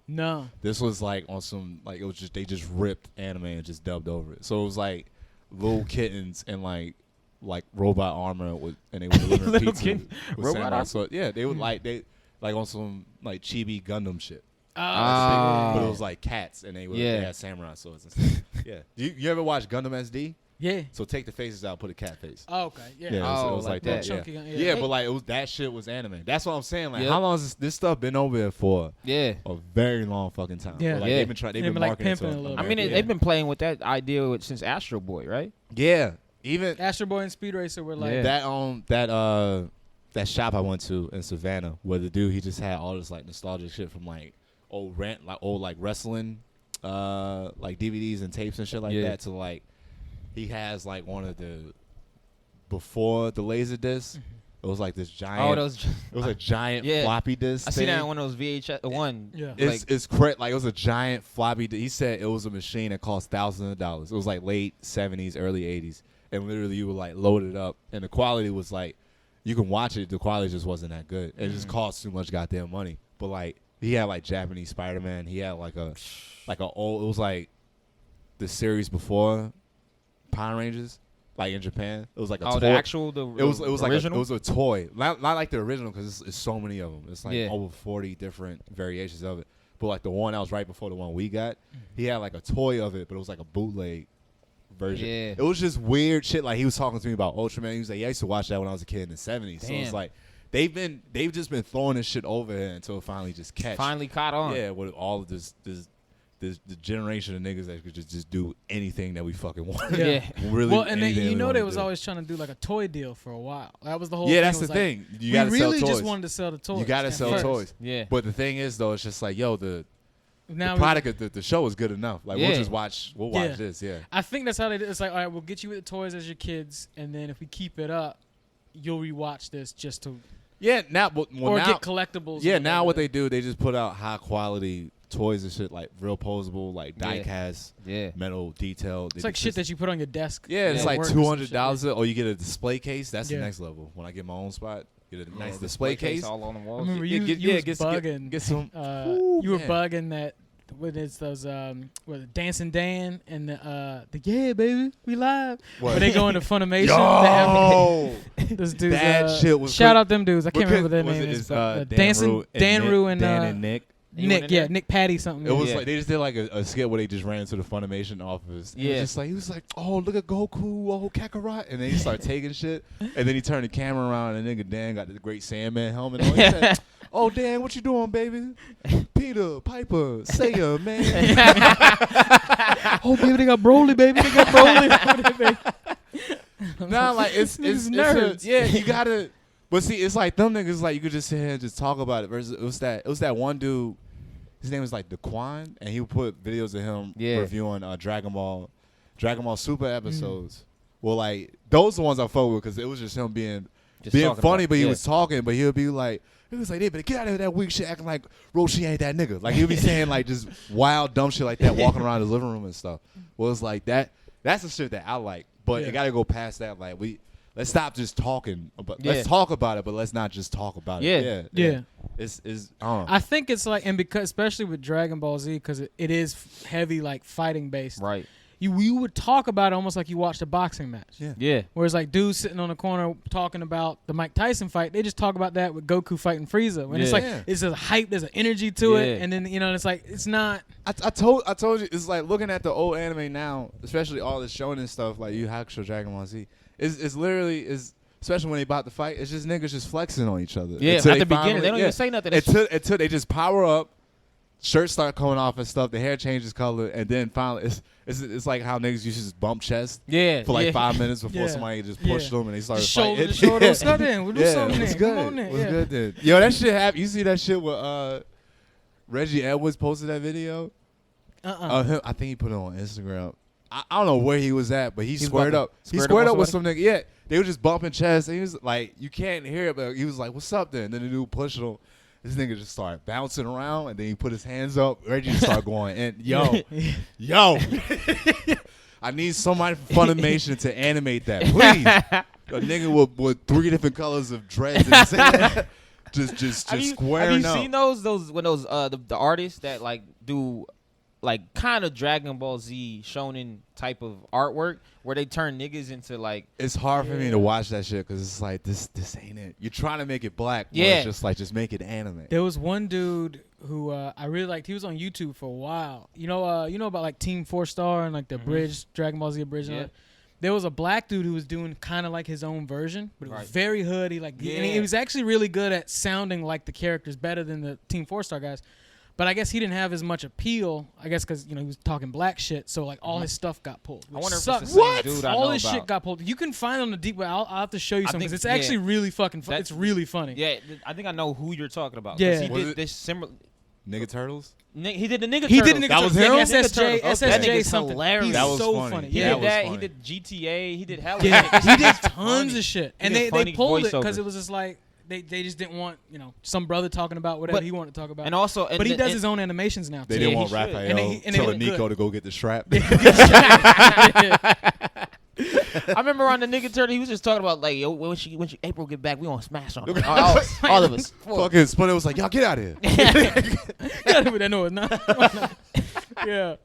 No. This was like on some like it was just they just ripped anime and just dubbed over it. So it was like little kittens and like like robot armor and they were delivering Little pizza kid. with Robot samurai armor? sword. Yeah, they would like on some like chibi Gundam shit. Ah. But it was like cats, and they had samurai swords and stuff. Yeah. You ever watch Gundam SD? Yeah. So take the faces out, put a cat face. Oh, okay. Yeah. Yeah, it was like like that. that. Chunky, Yeah, yeah. but like that shit was anime. That's what I'm saying. Like, Yep. how long has this stuff been over there for? Yeah. A very long fucking time. Yeah. Like, Yeah. they've been like marketing pimping to a little I bit. mean, America. they've been playing with that idea since Astro Boy, right? Yeah. Even Astro Boy and Speed Racer were like, Yeah. that shop I went to in Savannah, where the dude, he just had all this like nostalgic shit from like old wrestling like DVDs and tapes and shit like that, to like he has like one of the before the laser disc. It was like this giant. It was a giant floppy disk. I see that in one of those VHS one. Yeah. It's correct. Like, it was a giant floppy. He said it was a machine that cost thousands of dollars. It was like late 70s, early 80s, and literally you would like load it up, and the quality was like, you can watch it. The quality just wasn't that good. It just cost too much goddamn money. But like, he had like Japanese Spider-Man. He had like a old. It was like the series before Power Rangers. Like in Japan, it was like a toy. The actual it was like original? it was a toy, not like the original, because it's so many of them. It's like over 40 different variations of it. But like the one that was right before the one we got, he had like a toy of it, but it was like a bootleg version. Yeah. It was just weird shit. Like, he was talking to me about Ultraman. He was like, "Yeah, I used to watch that when I was a kid in the '70s." So it's like they've just been throwing this shit over here until it finally just finally caught on. Yeah, with all of this the generation of niggas that could just do anything that we fucking want. Yeah. Really. Well, and then, anything you we know, wanna they was do. always trying to do like a toy deal for a while. That was the whole. Yeah, thing. that's was the like, thing. You gotta we sell really toys. just wanted to sell the toys. You gotta at sell first. toys. Yeah. But the thing is, though, it's just like, yo, the Now product of the show is good enough. Like, Yeah. we'll just watch. We'll watch this. Yeah. I think that's how they do. It's like, all right, we'll get you with the toys as your kids, and then if we keep it up, you'll rewatch this just to Yeah. Now, well, or now, get collectibles. yeah. or Now what whatever. they do, they just put out high quality toys and shit, like real posable, like die Yeah. cast, Yeah. metal detail. It's like shit that you put on your desk. Yeah, it's at like work or some $200, shit. or you get a display case. That's Yeah. the next level. When I get my own spot, get a nice Yeah, display case. all on the I walls. remember Yeah, you was get bugging. get some. You were man. bugging that when it's those Dancing Dan and the yeah baby we live. What? But they go into Funimation. Yo, They have this dudes. that shit was shout good. out them dudes. I can't remember their Was name. it- Is, it's, but, Dan Dancing Rue and Dan Nick, Rue and Dan and Nick. You Nick. went in Yeah, there? Nick Patty something. It was Yeah. like they just did like a skit where they just ran into the Funimation office. And it was Yeah. just like, he was like, "Oh, look at Goku, oh Kakarot," and then he started taking shit, and then he turned the camera around, and nigga Dan got the Great Sandman helmet on. He said, "Oh Dan, what you doing, baby? Peter, Piper, Seiya, man." Oh baby, they got Broly, baby. They got Broly. Nah, like it's nerds. yeah, you gotta. But see, it's like them niggas, like, you could just sit here and just talk about it. Versus it was that one dude. His name was like Daquan, and he would put videos of him reviewing Dragon Ball Super episodes. Well, like, those are the ones I fuck with, because it was just him being funny, but he was talking, but he would be like, he was like, "Hey, but get out of here, that weak shit, acting like Roshi ain't that nigga." Like, he would be saying like just wild dumb shit like that, walking around his living room and stuff. Well, it's like that. That's the shit that I like, but it gotta go past that. Like, let's stop just talking. Let's talk about it, but let's not just talk about it. Yeah. It's I think it's like, and because especially with Dragon Ball Z, because it is heavy like fighting based. Right. You would talk about it almost like you watched a boxing match. Yeah. Whereas like dudes sitting on the corner talking about the Mike Tyson fight, they just talk about that with Goku fighting Frieza. When it's like it's a hype, there's an energy to it, and then it's like it's not. I told you, it's like looking at the old anime now, especially all the shonen stuff like Yu Hakusho, Dragon Ball Z. It's literally especially when they about to fight, it's just niggas just flexing on each other. Yeah, Until at the finally, beginning, they don't even say nothing. Until they just power up, shirts start coming off and stuff, the hair changes color, and then finally it's like how niggas used to just bump chest for like 5 minutes before somebody just pushed them and they started shoulder fighting. to shoulder. What's that in? We'll do something. What's Come good? on in. What's good then? Yo, that shit happened. You see that shit with Reggie Edwards posted that video? Him, I think he put it on Instagram. I don't know where he was at, but he squared up. He squared up with some nigga. Yeah, they were just bumping chests. And he was like, you can't hear it, but he was like, "What's up then?" And then the dude pushed him. This nigga just started bouncing around, and then he put his hands up. Reggie just started going, and yo, I need somebody from Funimation to animate that, please. A nigga with 3 different colors of dreads in his head, just squaring up. Have you seen those when those the artists that like do like kind of Dragon Ball Z shonen type of artwork where they turn niggas into like. It's hard for me to watch that shit because it's like this ain't it. You're trying to make it black. Yeah. It's just like just make it anime. There was one dude who I really liked. He was on YouTube for a while. You know about like Team 4-Star and like the bridge, Dragon Ball Z abridged. Yeah. There was a black dude who was doing kind of like his own version, but it was very hood. And he was actually really good at sounding like the characters better than the Team 4-Star guys. But I guess he didn't have as much appeal. I guess because he was talking black shit, so like all his stuff got pulled. I wonder sucks. if it's the same dude I know all his about. shit got pulled. You can find it on the deep web. I'll have to show you something because it's think- actually really fucking fun. It's really funny. Yeah, I think I know who you're talking about. Yeah. He Was did it- this similar. Nigga Turtles. He did the nigga. He Turtles. did the nigga That was Turtles. him? Yeah, SSJ, That SSJ nigga's something. hilarious. He's That was so funny. funny. He Yeah, That did was that. funny. He did GTA. He did hella. Yeah, shit. he did tons funny. of shit, He and did they funny pulled it voiceovers. because it was just like they just didn't want some brother talking about whatever But- he wanted to talk about. And also, but he does his own animations now. They too. didn't he want should. Raphael And they telling look Nico good. to go get the strap. I remember on the nigga turtle, he was just talking about like, yo, when she April get back, we gonna smash on her. all of us. Fucking Splinter was like, y'all get out of here. No, it's not. Yeah.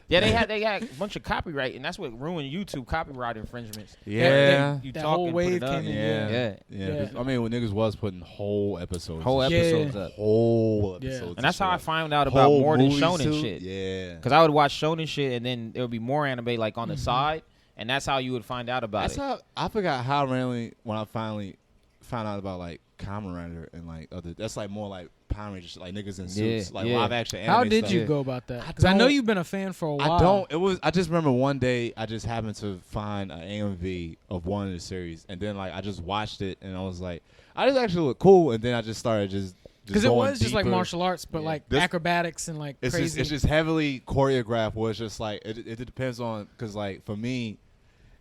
Yeah, they had a bunch of copyright, and that's what ruined YouTube, copyright infringements. Yeah. You That talk whole and put wave it up. came in. Yeah. Yeah. I mean, when niggas was putting whole episodes. Whole of shit. episodes Yeah. up. Whole Yeah. episodes. And that's of how I shit. found out about Whole more than movies, shonen too? shit. Yeah. Because I would watch shonen shit, and then there would be more anime like on the side, and that's how you would find out about That's it. how I forgot how randomly when I finally found out about like Kamen Rider and like other. That's like more like Power Rangers, like niggas in suits, Yeah, like yeah. live action. How anime did stuff. you go about that? Because I know don't- you've been a fan for a while. I don't. It was. I just remember one day I just happened to find an AMV of one of the series, and then like I just watched it, and I was like, I just actually look cool, and then I just started just Because it going was just like deeper. martial arts, but Yeah. like This- acrobatics and like It's crazy. just heavily choreographed. Where it's just like it depends on because like for me,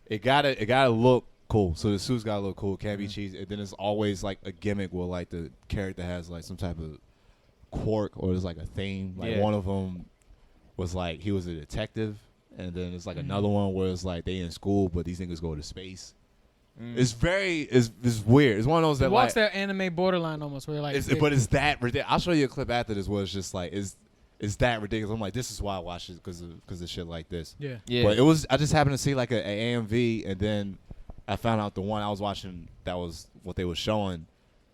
it gotta look cool. So the suits gotta look cool. It can't be cheesy. And then it's always like a gimmick where like the character has like some type of quirk or there's like a theme. Like one of them was like he was a detective, and then it's like another one where it's like they in school but these niggas go to space. It's very it's weird. It's one of those it that walks like that anime borderline almost, where like but it's that ridiculous. I'll show you a clip after this where it's just like it's that ridiculous. I'm like, this is why I watch it because of shit like this. yeah. Yeah. But it was I just happened to see like an AMV, and then I found out the one I was watching that was what they were showing.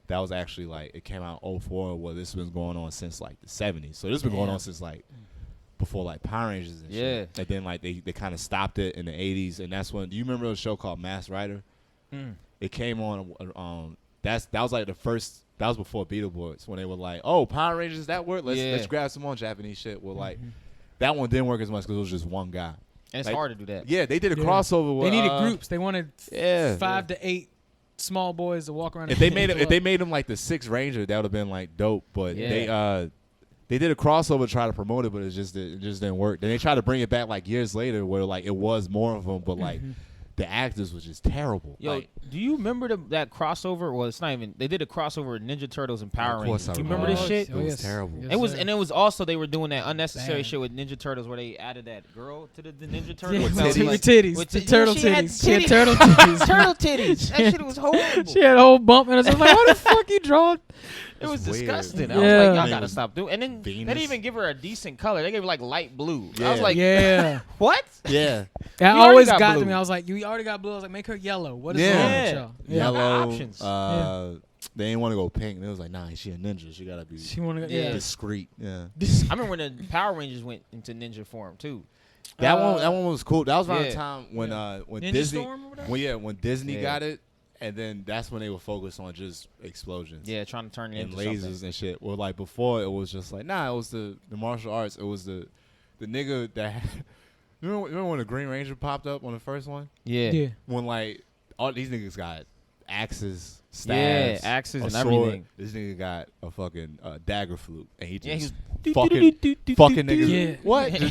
That was actually like it came out 2004. Well, this has been going on since like the 70s. So this has been going on since like before like Power Rangers and shit. Yeah. And then like they kind of stopped it in the 80s, and that's when. Do you remember a show called Masked Rider? It came on. That was like the first. That was before Beetleborgs when they were like, "Oh, Power Rangers, that worked. Let's grab some more Japanese shit." Well, like that one didn't work as much because it was just one guy. And it's like, hard to do that. Yeah, they did a crossover. They With, needed groups. They wanted 5 to 8 small boys to walk around. If they made him like the Sixth Ranger, that would have been like dope. But Yeah. they did a crossover to try to promote it, but it just didn't work. Then they tried to bring it back like years later, where like it was more of them, but like the actors was just terrible. Yo, Like, do you remember that crossover? Well, it's not even. They did a crossover with Ninja Turtles and Power Of course Rangers. I You remember remember. this shit? It was terrible. Yes, It was, sir. and it was also they were doing that unnecessary Bad. shit with Ninja Turtles where they added that girl to the Ninja Yeah, Turtles. with That was titties. like- Titties. with The ti- turtle she had titties. She had titties. turtle titties. Turtle titties. That shit was horrible. She had a whole bump, and I was like, "Why the fuck you draw?" It was weird. disgusting. I Yeah. was like, Her y'all name gotta was stop doing. And then they Venus. didn't even give her a decent color. They gave her like light blue. I Yeah. was like, Yeah. what? yeah, That You always already got got to blue. me. I was like, "You already got blue." I was like, "Make her yellow." What is Yeah. wrong with Yeah. y'all? Yeah. yellow. options. They didn't want to go pink. They was like, nah, she a ninja. She gotta be She want to. Yeah. Yeah. discreet. Yeah. I remember when the Power Rangers went into ninja form too. That one was cool. That was around the Yeah. time when Ninja Disney Storm or whatever? when Disney Yeah. got it, and then that's when they were focused on just explosions. Yeah, trying to turn it And into lasers something. and shit. Well, like before it was just like it was the martial arts. It was the nigga that you remember when the Green Ranger popped up on the first one? Yeah. Yeah. When like all these niggas got axes, Yeah, stabs, axes a and sword. everything. This nigga got a fucking dagger flute, and he Yeah, he just was fucking niggas. Yeah. What? Yeah.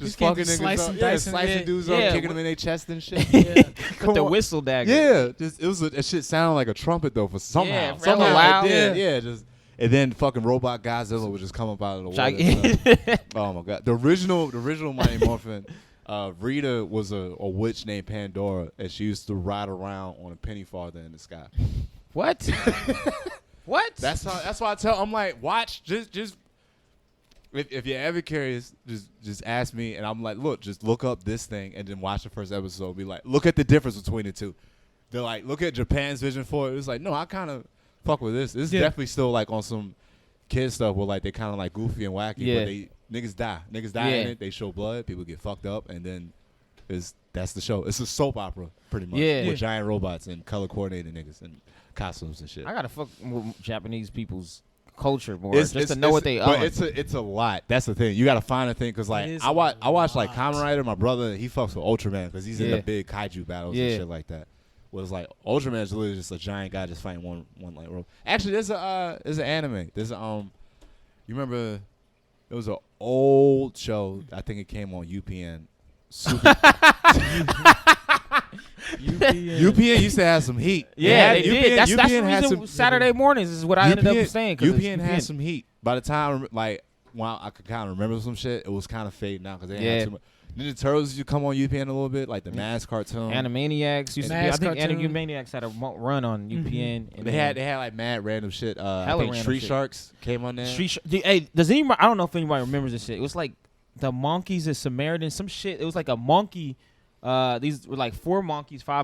Just can't fucking just niggas slice up. and Yeah, dice and- slicing yeah. dudes Yeah. up, kicking them in their chest and shit. Yeah. With Come the on. whistle dagger. Yeah, just it was that shit sounded like a trumpet though for somehow. Yeah, somehow hella loud. it did. Yeah. Yeah, just and then fucking robot Godzilla would just come up out of the water. Try- Oh my god, the original Mighty Morphin. Rita was a witch named Pandora, and she used to ride around on a penny farthing in the sky. What? What? That's why I tell. I'm like, watch, just if you're ever curious, just ask me, and I'm like, look, just look up this thing, and then watch the first episode. Be like, look at the difference between the two. They're like, look at Japan's vision for it. It's like, no, I kind of fuck with this. This is definitely still like on some kid stuff where like they kind of like goofy and wacky, but niggas die in it. They show blood, people get fucked up, and then that's the show. It's a soap opera pretty much with giant robots and color coordinated niggas and costumes and shit. I gotta fuck with Japanese people's culture more just to know what they are. But it's a lot. That's the thing. You gotta find a thing because like I watch like Kamen Rider. My brother, he fucks with Ultraman because he's in the big kaiju battles and shit like that. Was like Ultraman is literally just a giant guy just fighting one like robot. Actually, there's an anime. There's you remember it was an old show. I think it came on UPN. UPN used to have some heat. Yeah, they did. That's the reason Saturday mornings is what I ended up saying. UPN had some heat. By the time like when I could kind of remember some shit, it was kind of fading out because they had too much. Ninja Turtles used to come on UPN a little bit, like the Mask cartoon. Animaniacs used to be. I think Animaniacs had a run on UPN. And they had like mad random shit. I think Street Sharks came on there. Hey, does anybody? I don't know if anybody remembers this shit. It was like the monkeys and Samaritans, some shit. It was like a monkey. These were like 5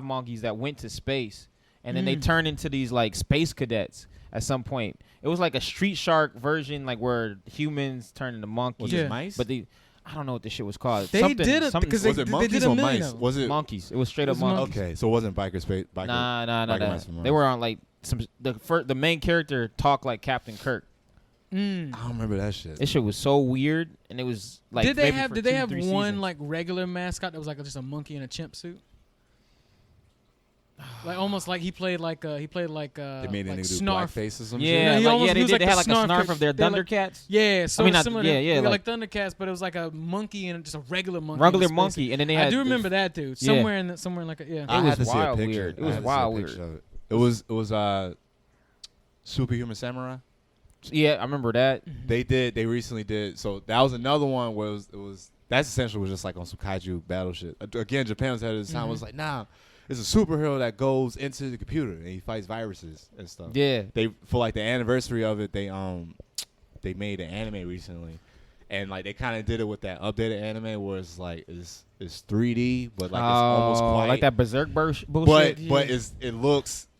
monkeys that went to space, and then they turned into these like space cadets at some point. It was like a Street Shark version, like where humans turned into monkeys. Was it mice? But I don't know what this shit was called. They did it because was it monkeys or mice? Was it monkeys? It was straight up monkeys. Okay, so it wasn't biker space. Nah. They were on like the main character talked like Captain Kirk. I don't remember that shit. This shit was so weird, and it was like. Did they have one seasons. like regular mascot that was like just a monkey in a chimp suit? Like almost like he played like they made a like nigga do Snarf. blackface or some shit. They did. They had like a Snarf of their Thundercats. Similar. Like Thundercats, but it was like a monkey and just a regular monkey. Regular monkey, and then they had. I do remember that dude. Somewhere in like a I had to see a picture. Weird. It was wild weird. It was Superhuman Samurai. Yeah, I remember that. They recently did. So that was another one where it was that's essentially was just like on some kaiju battle shit. Again, Japan was ahead of the time. Was like, nah, it's a superhero that goes into the computer and he fights viruses and stuff. Yeah. They for like the anniversary of it, they made an anime recently, and like they kind of did it with that updated anime where it's like it's 3D, but like it's almost quite like that Berserk bullshit. But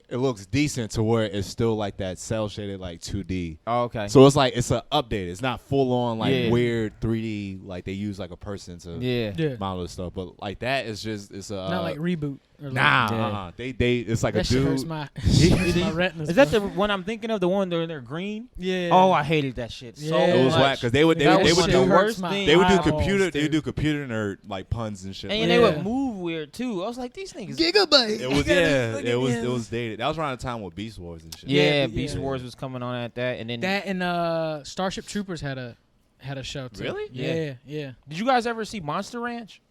it looks decent to where it's still like that cell shaded like 2D. Oh, okay. So it's like it's an update. It's not full on like weird 3D like they use like a person to model the stuff. But like that is just it's a not like reboot. Or nah, they it's like that a dude. Hurts my retinas. Is that the one I'm thinking of? The one they're green? Yeah. Oh, I hated that shit so much. It was whack because they would do computer nerd like puns and shit. And they would move weird too. I was like, these niggas gigabyte. It was dated. That was around the time with Beast Wars and shit. Yeah, Beast Wars was coming on at that, and then that and Starship Troopers had a show too. Really? Yeah. Did you guys ever see Monster Ranch?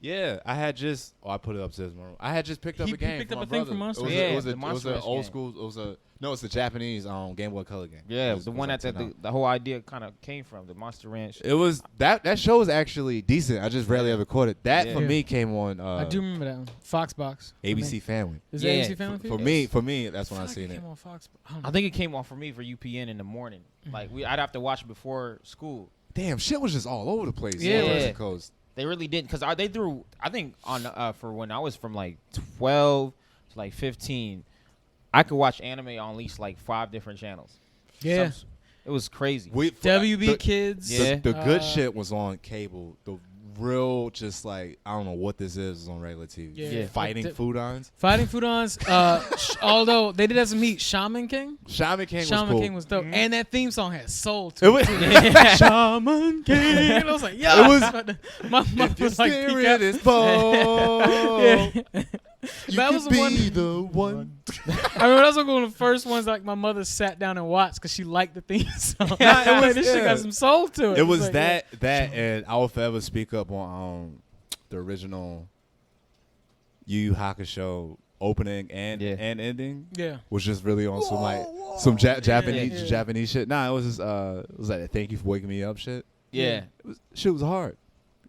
Yeah, I had just. I put it upstairs. I had just picked up a game. Picked for up my a thing brother. from Monster. It was an old school. It's a Japanese Game Boy Color game. Yeah, the one that the whole idea kind of came from, the Monster Ranch. It was that show was actually decent. I just rarely ever caught it. That for me came on. I do remember that one. Foxbox. ABC Family. Is that ABC Family for me, that's when I seen it. I think it came on for me for UPN in the morning. Like I'd have to watch it before school. Damn, shit was just all over the place. Yeah. Coast. They really didn't, because they threw. I think on for when I was from like 12 to like 15, I could watch anime on at least like 5 different channels. Yeah, it was crazy. WB Kids. The good shit was on cable. The real, just like I don't know what this is on regular TV. Yeah. Fighting Foodons. Although they did have some heat. Shaman King. Shaman King was dope, and that theme song had soul to it. Shaman King. And I was like, yo, it was. My mother was like, spirit is bold. That was the one. I remember that was one of the first ones like my mother sat down and watched because she liked the theme song. This shit got some soul to it. It was like, that, and I will forever speak up on the original Yu Yu Hakusho opening and ending. Yeah, was just really on some Japanese shit. Nah, it was just it was like thank you for waking me up shit. Yeah, shit was hard.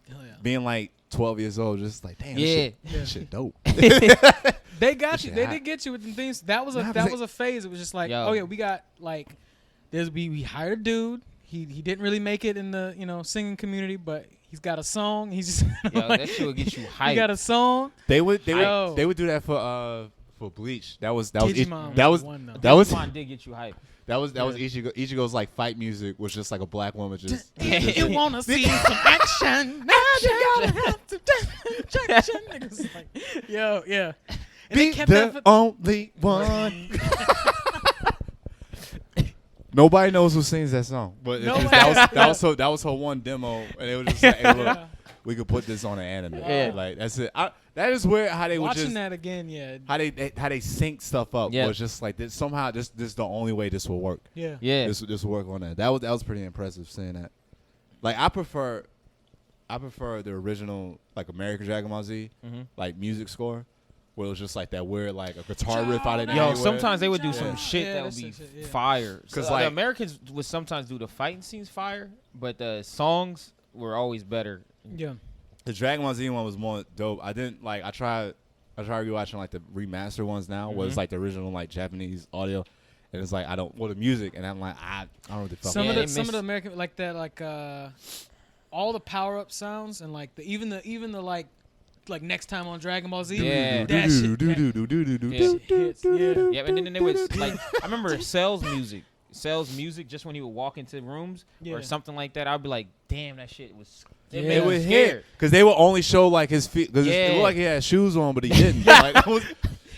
Hell yeah. Being like 12 years old, just like damn, this shit dope. They got you. They did get you with the things. That was a phase. It was just like, oh yeah, we got like, we hired a dude. he didn't really make it in the singing community, but he's got a song. He's just that shit will get you hyped. He got a song. They would do that for Bleach. That was Digimon Digimon did get you hyped. That was Ichigo's like fight music was just like a black woman just. You wanna see some action? Now you gotta have some action. Niggas like, yo, yeah. And Be the only one. Nobody knows who sings that song, but that was her one demo, and it was just like, hey, look, we could put this on an anime. Yeah. Like that's it. That is where how they watching would just that again. Yeah, how they sync stuff up was just like this. Somehow this is the only way this will work. Yeah. This will work on that. That was pretty impressive seeing that. Like I prefer the original like American Dragon Ball Z like music score. Where it was just like that weird like a guitar riff out of nowhere. Yo, sometimes they would do some shit that would be fire. Because like the Americans would sometimes do the fighting scenes fire, but the songs were always better. Yeah. The Dragon Ball Z one was more dope. I tried rewatching like the remastered ones now, where it's like the original like Japanese audio, and it's like the music, and I'm like I don't know what the fuck. Some of the American like that like all the power up sounds and like even the like next time on Dragon Ball Z. Yeah. That shit hits. Yeah. Yeah, and then they would like I remember Cell's music just when he would walk into rooms or something like that. I'd be like, damn, that shit was. It would hit because they would only show like his feet. Because it looked like he had shoes on, but he didn't. Like,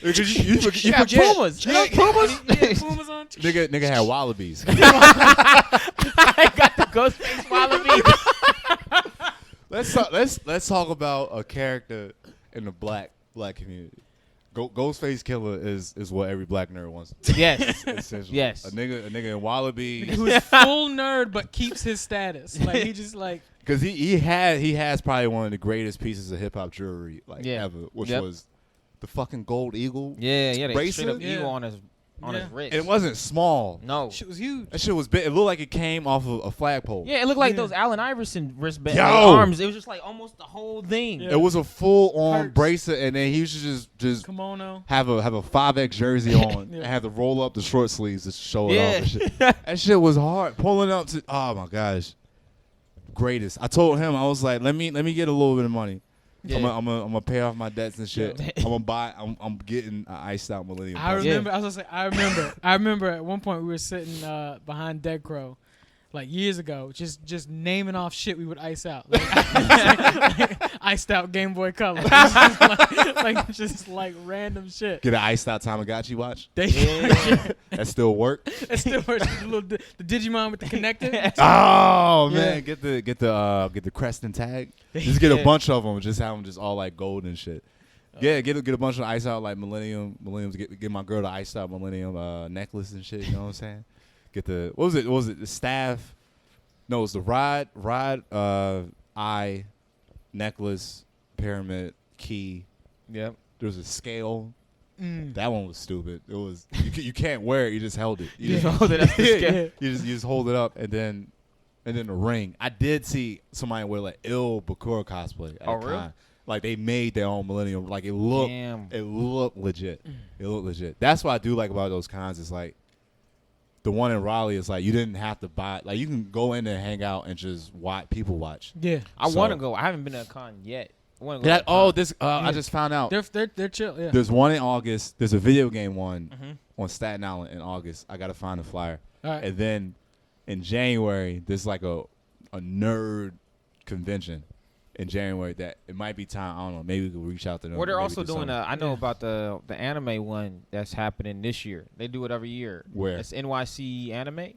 you forget Pumas. Pumas. Pumas on. Nigga had Wallabees. I got the Ghostface Wallabees. Let's talk about a character in the black community. Ghostface Killer is what every black nerd wants. Yes. Essentially. Yes. A nigga in Wallaby who's full nerd but keeps his status. Like he just like because he has probably one of the greatest pieces of hip hop jewelry ever, which was the fucking gold eagle. Yeah, the bracelet straight up eagle on his wrist. And it wasn't small. No, shit was huge. That shit was big. It looked like it came off of a flagpole. Yeah, it looked like those Allen Iverson wristbands arms. It was just like almost the whole thing. It was a full on bracelet, and then he used to just kimono, have a 5X jersey on, and have to roll up the short sleeves to show it off. And shit. That shit was hard. Pulling up to oh my gosh, greatest. I told him I was like, let me get a little bit of money. Yeah. I'm gonna pay off my debts and shit. I'm getting an iced out Millennium. I remember at one point we were sitting behind Dead Crow, like years ago, just naming off shit we would ice out, like iced out Game Boy Color, just like random shit. Get an iced out Tamagotchi watch. That still work. That still works. The Digimon with the connector. Oh man, get the crest and tag. Just get a bunch of them. Just have them just all like gold and shit. Yeah, get a bunch of ice out like Millenniums. Get my girl the iced out Millennium necklace and shit. You know what I'm saying? Get the what was it? The staff? No, it was the rod eye necklace pyramid key. Yep. There was a scale. That one was stupid. It was you can't wear it. You just held it. You just hold it. That's the scale. You just hold it up and then the ring. I did see somebody wear like Il Bakura cosplay at a really? con. Like they made their own Millennium. Like it looked legit. It looked legit. That's what I do like about those cons. It's like the one in Raleigh is like you didn't have to buy. Like you can go in there and hang out and just people watch. Yeah, I want to go. I haven't been to a con yet. I just found out. They're chill. Yeah. There's one in August. There's a video game one on Staten Island in August. I gotta find a flyer. All right. And then in January, there's like a nerd convention in January that it might be time. I don't know. Maybe we could reach out to them. Well, they're also doing I know about the anime one that's happening this year. They do it every year. Where? It's NYC Anime.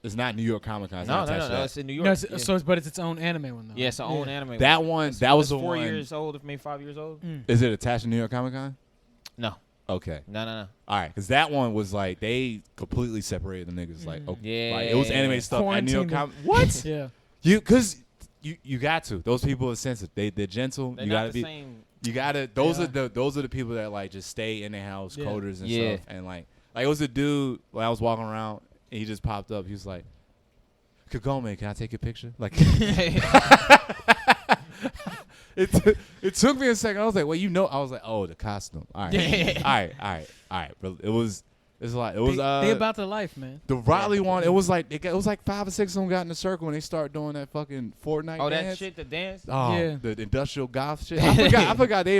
It's not New York Comic Con. No, it's in New York. No, but it's its own anime one though. Yeah, it's its own anime. That one, that was the 4 years old, maybe 5 years old. Is it attached to New York Comic Con? No. Okay. No. All right, because that one was like they completely separated the niggas. Like, okay, like, it was anime stuff at New York Comic. What? Yeah. You got to. Those people are sensitive. They're gentle. They're you not gotta the be. same. You gotta. Those are the people that like just stay in their house, coders and stuff. And like it was a dude when I was walking around, and he just popped up. He was like, "Kagome, can I take your picture?" Like. It took me a second. I was like, well, I was like, oh, the costume. All right. All right. But it was It's like it was. They about the life, man. The Raleigh one. It was like 5 or 6 of them got in a circle and they start doing that fucking Fortnite. Oh, dance. that shit, the dance. Oh, Yeah. the industrial goth shit. I forgot they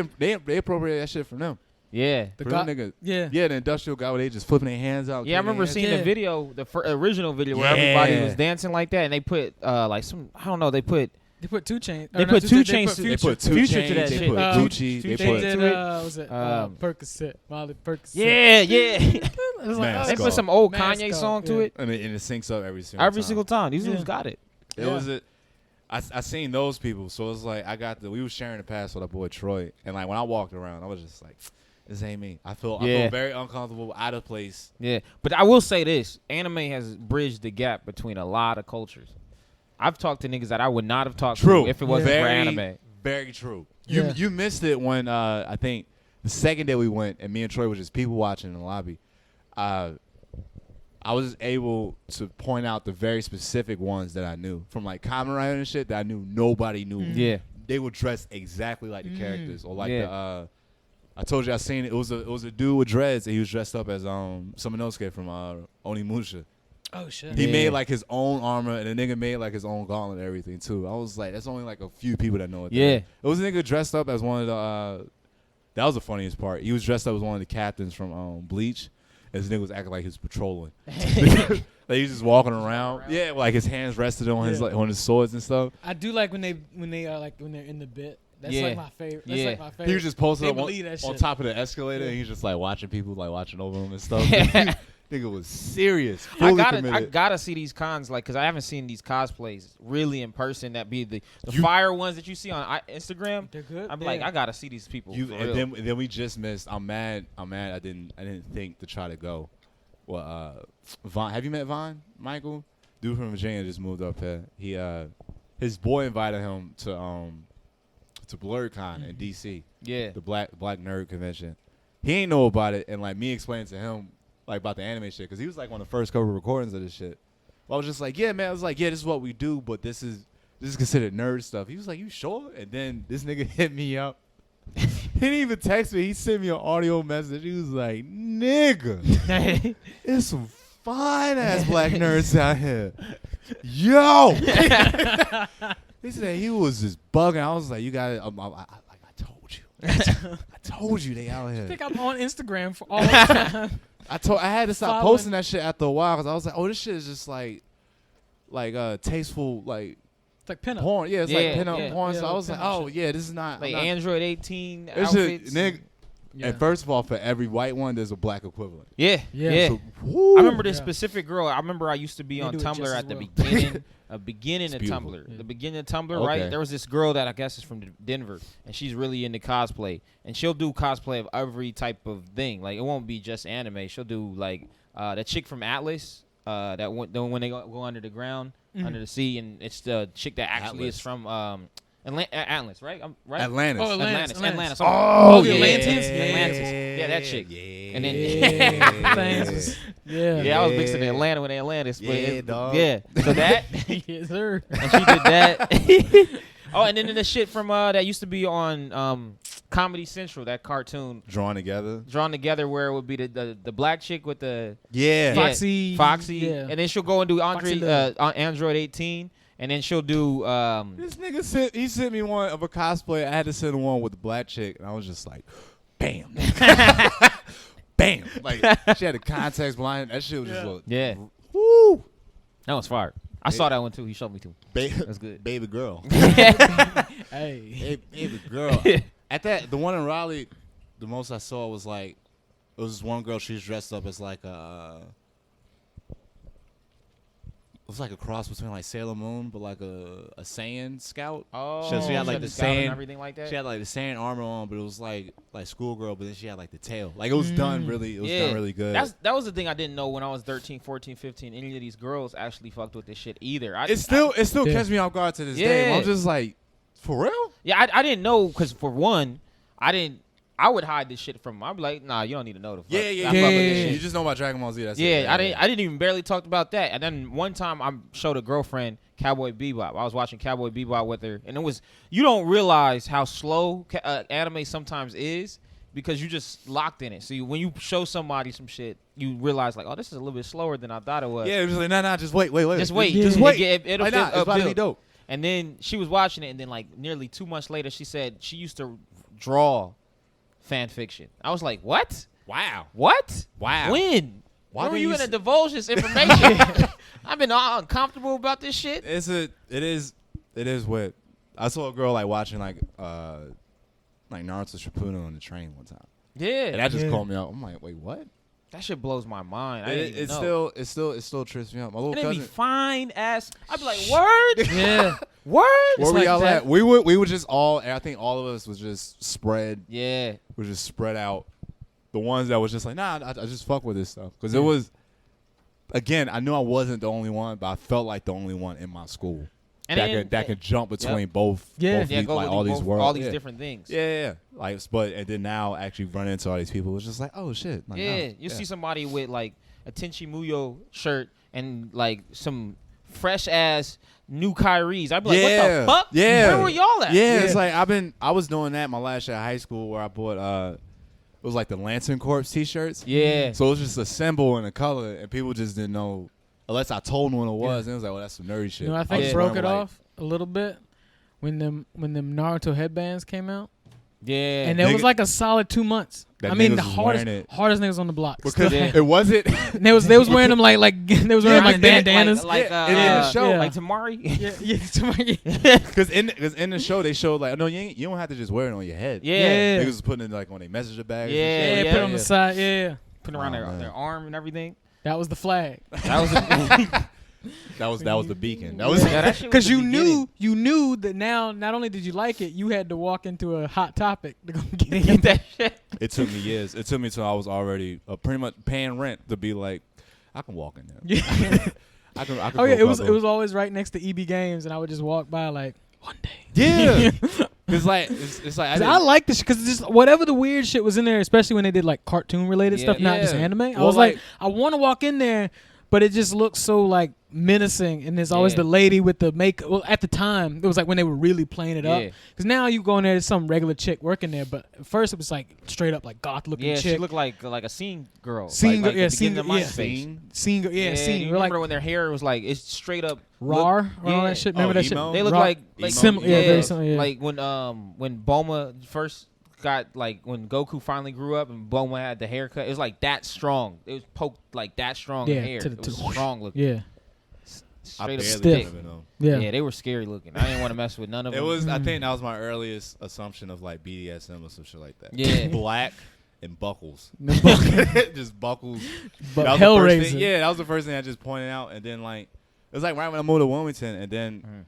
appropriated that shit from them. Yeah. The nigga. Yeah. Yeah, the industrial guy where they just flipping their hands out. Yeah, I remember seeing the video, the original video where everybody was dancing like that, and they put like some, I don't know, they put 2 Chainz. They put 2 Chainz. They put Future 2 to that Chainz. They shit. put Gucci. They They put. did was it Percocet, Molly Percocet. Yeah. It was like, Mask They off. put some old Mask Kanye off, song to it And it syncs up every single time. These dudes got it. It was I seen those people, so it's like we was sharing the pass with our boy Troy, and like when I walked around, I was just like, this ain't me. I feel very uncomfortable, out of place. Yeah, but I will say this: anime has bridged the gap between a lot of cultures. I've talked to niggas that I would not have talked to if it wasn't for anime. Very true. Yeah. You missed it when I think the second day we went and me and Troy were just people watching in the lobby. I was able to point out the very specific ones that I knew from like Kamen Rider and shit that I knew nobody knew. Yeah, they were dressed exactly like the characters or like the. I told you I seen it. It was a dude with dreads and he was dressed up as someone else from Onimusha. Oh shit. He made like his own armor and the nigga made like his own gauntlet and everything too. I was like, that's only like a few people that know it. Yeah. It was a nigga dressed up as one of the. That was the funniest part. He was dressed up as one of the captains from Bleach. And this nigga was acting like he was patrolling. Like he was just walking around. Yeah, like his hands rested on his on his swords and stuff. I do like when they're in the bit. That's like my favorite. That's like my favorite. He was just posted up on top of the escalator and he's just like watching people, like watching over him and stuff. Nigga was serious. I gotta see these cons, like, because I haven't seen these cosplays really in person. That be the fire ones that you see on Instagram. They're good. I'm like, I gotta see these people. And then we just missed. I'm mad. I didn't think to try to go. Well, Vaughn, have you met Vaughn, Michael? Dude from Virginia just moved up here. He his boy invited him to BlurCon in DC. Yeah, the black nerd convention. He ain't know about it, and like me explaining to him like about the anime shit, because he was like one of the first couple recordings of this shit. Well, I was just like, yeah, man. I was like, yeah, this is what we do, but this is considered nerd stuff. He was like, you sure? And then this nigga hit me up. He didn't even text me. He sent me an audio message. He was like, nigga, there's some fine ass black nerds out here. Yo. He said he was just bugging. I was like, you got it. I told you. I told you they out here. I think I'm on Instagram for all the time. I had to stop posting that shit after a while because I was like, oh, this shit is just like tasteful, like it's like pinup porn. Yeah, it's like pinup porn. Yeah, so I was like, oh shit. yeah, this is not like Android 18 it's outfits. Nigga. Yeah. And first of all, for every white one, there's a black equivalent. Yeah. So, I remember this specific girl. I remember I used to be on Tumblr at the beginning of Tumblr. Yeah. The beginning of Tumblr, right? There was this girl that I guess is from Denver, and she's really into cosplay. And she'll do cosplay of every type of thing. Like, it won't be just anime. She'll do, like, that chick from Atlas, when they go under the ground, under the sea, and it's the chick that actually is from Atlas, right? Right? Atlantis. Oh, Atlantis. Oh, the yeah. Atlantis? Yeah, that chick. Yeah. And then yeah, I was mixing the Atlanta with Atlantis. Yeah, dog. Yeah. So that. Yes, sir. And she did that. Oh, and then the shit from that used to be on Comedy Central, that cartoon. Drawn together where it would be the black chick with the Foxy. Yeah. And then she'll go and do Android 18. And then she'll do. This nigga sent me one of a cosplay. I had to send one with the black chick, and I was just like, bam, bam. Like she had the context blind. That shit was just look. Yeah. Woo. That was fire. I saw that one too. He showed me too. That's good. Baby girl. Hey. Baby girl. At the one in Raleigh, the most I saw was like, it was this one girl. She was dressed up as like a. It was like a cross between like Sailor Moon, but like a Saiyan scout. Oh, so she had like the Saiyan and everything like that. She had like the Saiyan armor on, but it was like schoolgirl. But then she had like the tail. Like it was done really. It was done really good. That was the thing I didn't know when I was 13, 14, 15. Any of these girls actually fucked with this shit either. It still catches me off guard to this day. I'm just like, for real? Yeah, I didn't know because for one, I would hide this shit from him. I'd be like, nah, you don't need to know the fuck. Yeah. You just know about Dragon Ball Z. That's it. I didn't even barely talk about that. And then one time I showed a girlfriend Cowboy Bebop. I was watching Cowboy Bebop with her, and you don't realize how slow anime sometimes is because you just locked in it. So when you show somebody some shit, you realize like, oh, this is a little bit slower than I thought it was. Yeah, it was like, nah, just wait. Just wait. Just wait. It'll It's about to be dope. And then she was watching it, and then like nearly 2 months later, she said she used to draw fan fiction. I was like, what? Wow. What? Wow. When? Why When were did you you gonna divulge this information? I've been all uncomfortable about this shit. It is what I saw a girl like watching like Naruto Shippuden on the train one time. Yeah. And that just called me out. I'm like, wait, what? That shit blows my mind. It still trips me out. My little and it'd be cousin. fine ass. I'd be like, word? Yeah. Word? Where we like all that. at? We were just all. I think all of us was just spread. Yeah. Was just spread out. The ones that was just like, nah, I just fuck with this stuff because it was. Again, I knew I wasn't the only one, but I felt like the only one in my school that could jump between both. Yeah. Both these, Go like with all these worlds, all these different things. Yeah. Like, and then now actually run into all these people, it was just like, oh shit. Like, You see somebody with like a Tenchi Muyo shirt and like some fresh ass new Kyries. I'd be like, what the fuck? Yeah. Where were y'all at? Yeah, it's like I was doing that my last year of high school where I bought it was like the Lantern Corps t-shirts. Yeah. So it was just a symbol and a color, and people just didn't know unless I told them what it was. And it was like, well, that's some nerdy shit. You know, I think Yeah. broke it off a little bit when them Naruto headbands came out. Yeah. And it was like a solid 2 months. That I mean, niggas the was hardest wearing it. niggas on the block. Because Still. it wasn't. And they was wearing them like they was wearing like bandanas. like in the show. like Tamari. Because in the show they showed like, no, you don't have to just wear it on your head. Yeah. Niggas was putting it like on their messenger bags. Yeah, and shit. put it on the side. Yeah, Putting around Oh, their arm and everything. that was the flag. That was That was the beacon. That was that shit was Because the beginning. you knew that now not only did you like it, you had to walk into a hot topic to go Get that shit. It took me years. It took me till I was already pretty much paying rent to be like, I can walk in there. Yeah. I can Oh yeah, go it was always right next to EB Games, and I would just walk by like one day. Yeah. It's like it's like I like this because just whatever the weird shit was in there, especially when they did like cartoon related stuff, not just anime. I Well, was like, I want to walk in there, but it just looks so like menacing, and there's always the lady with the makeup. Well, at the time, it was like when they were really playing it up. Because now you go in there, there's some regular chick working there, but at first it was like straight up like goth looking chick. She looked like a scene girl. Scene like, girl, yeah, the beginning scene- of yeah. MySpace. Scene, You We're remember like when their hair was like it's straight up rar or all that shit. Remember that emo? shit? They look Rar- like similar, very similar. Yeah. Like when Bulma first got like when Goku finally grew up and Bulma had the haircut. It was like that strong. It was poked like that strong in hair. It was strong looking. Yeah, Straight up stiff. thick. yeah. Yeah, they were scary looking. I didn't want to mess with none of It them. was. I think that was my earliest assumption of like BDSM or some shit like that. Yeah. Black and buckles. But Just buckles. That was the first Hellraiser. thing, yeah, that was the first thing I just pointed out, and then like it was like right when I moved to Wilmington, and then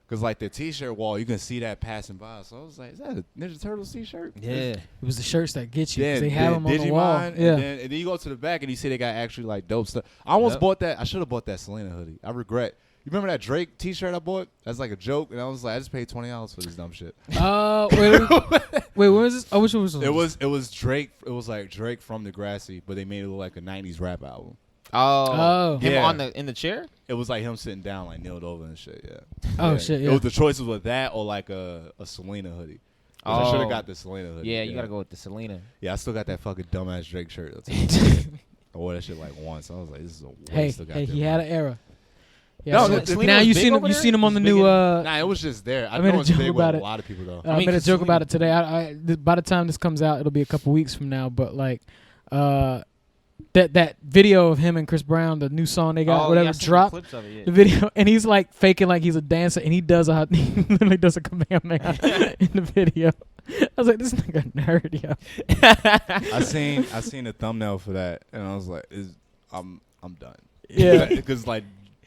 because like the T-shirt wall, you can see that passing by. So I was like, is that a Ninja Turtles T-shirt? Yeah. It was the shirts that get you. 'Cause Yeah, they have them on the wall. Digimon, Yeah. and then you go to the back and you see they got actually like dope stuff. I almost bought that. I should have bought that Selena hoodie. I regret. You remember that Drake T-shirt I bought? That's like a joke, and I was like, I just paid $20 for this dumb shit. Wait, what was this? Oh, which one was this? It was Drake. It was like Drake from Degrassi, but they made it look like a '90s rap album. Oh. Him Yeah. in the chair? It was like him sitting down, like kneeled over and shit. Yeah. Oh, shit, yeah. It was the choices with that or like a Selena hoodie. 'Cause I should have got the Selena hoodie. Yeah, you gotta go with the Selena. Yeah, I still got that fucking dumbass Drake shirt. I wore that shit like once. I was like, this is a waste of Hey, goddamn he had money. an era. No, so Selena now was you big seen him. over You there? seen him on the He was new. big Nah, it was just there. I I made know a it's joke big with about a it. lot of people though. I made a joke Selena- about it today. By the time this comes out, it'll be a couple weeks from now. But like, that video of him and Chris Brown, the new song they got, whatever, I seen dropped. clips of it, yeah. The video, and he's like faking like he's a dancer, and he he literally does a Kamehameha in the video. I was like, this nigga nerd, yo. I seen the thumbnail for that, and I was like, I'm done. Yeah. Because like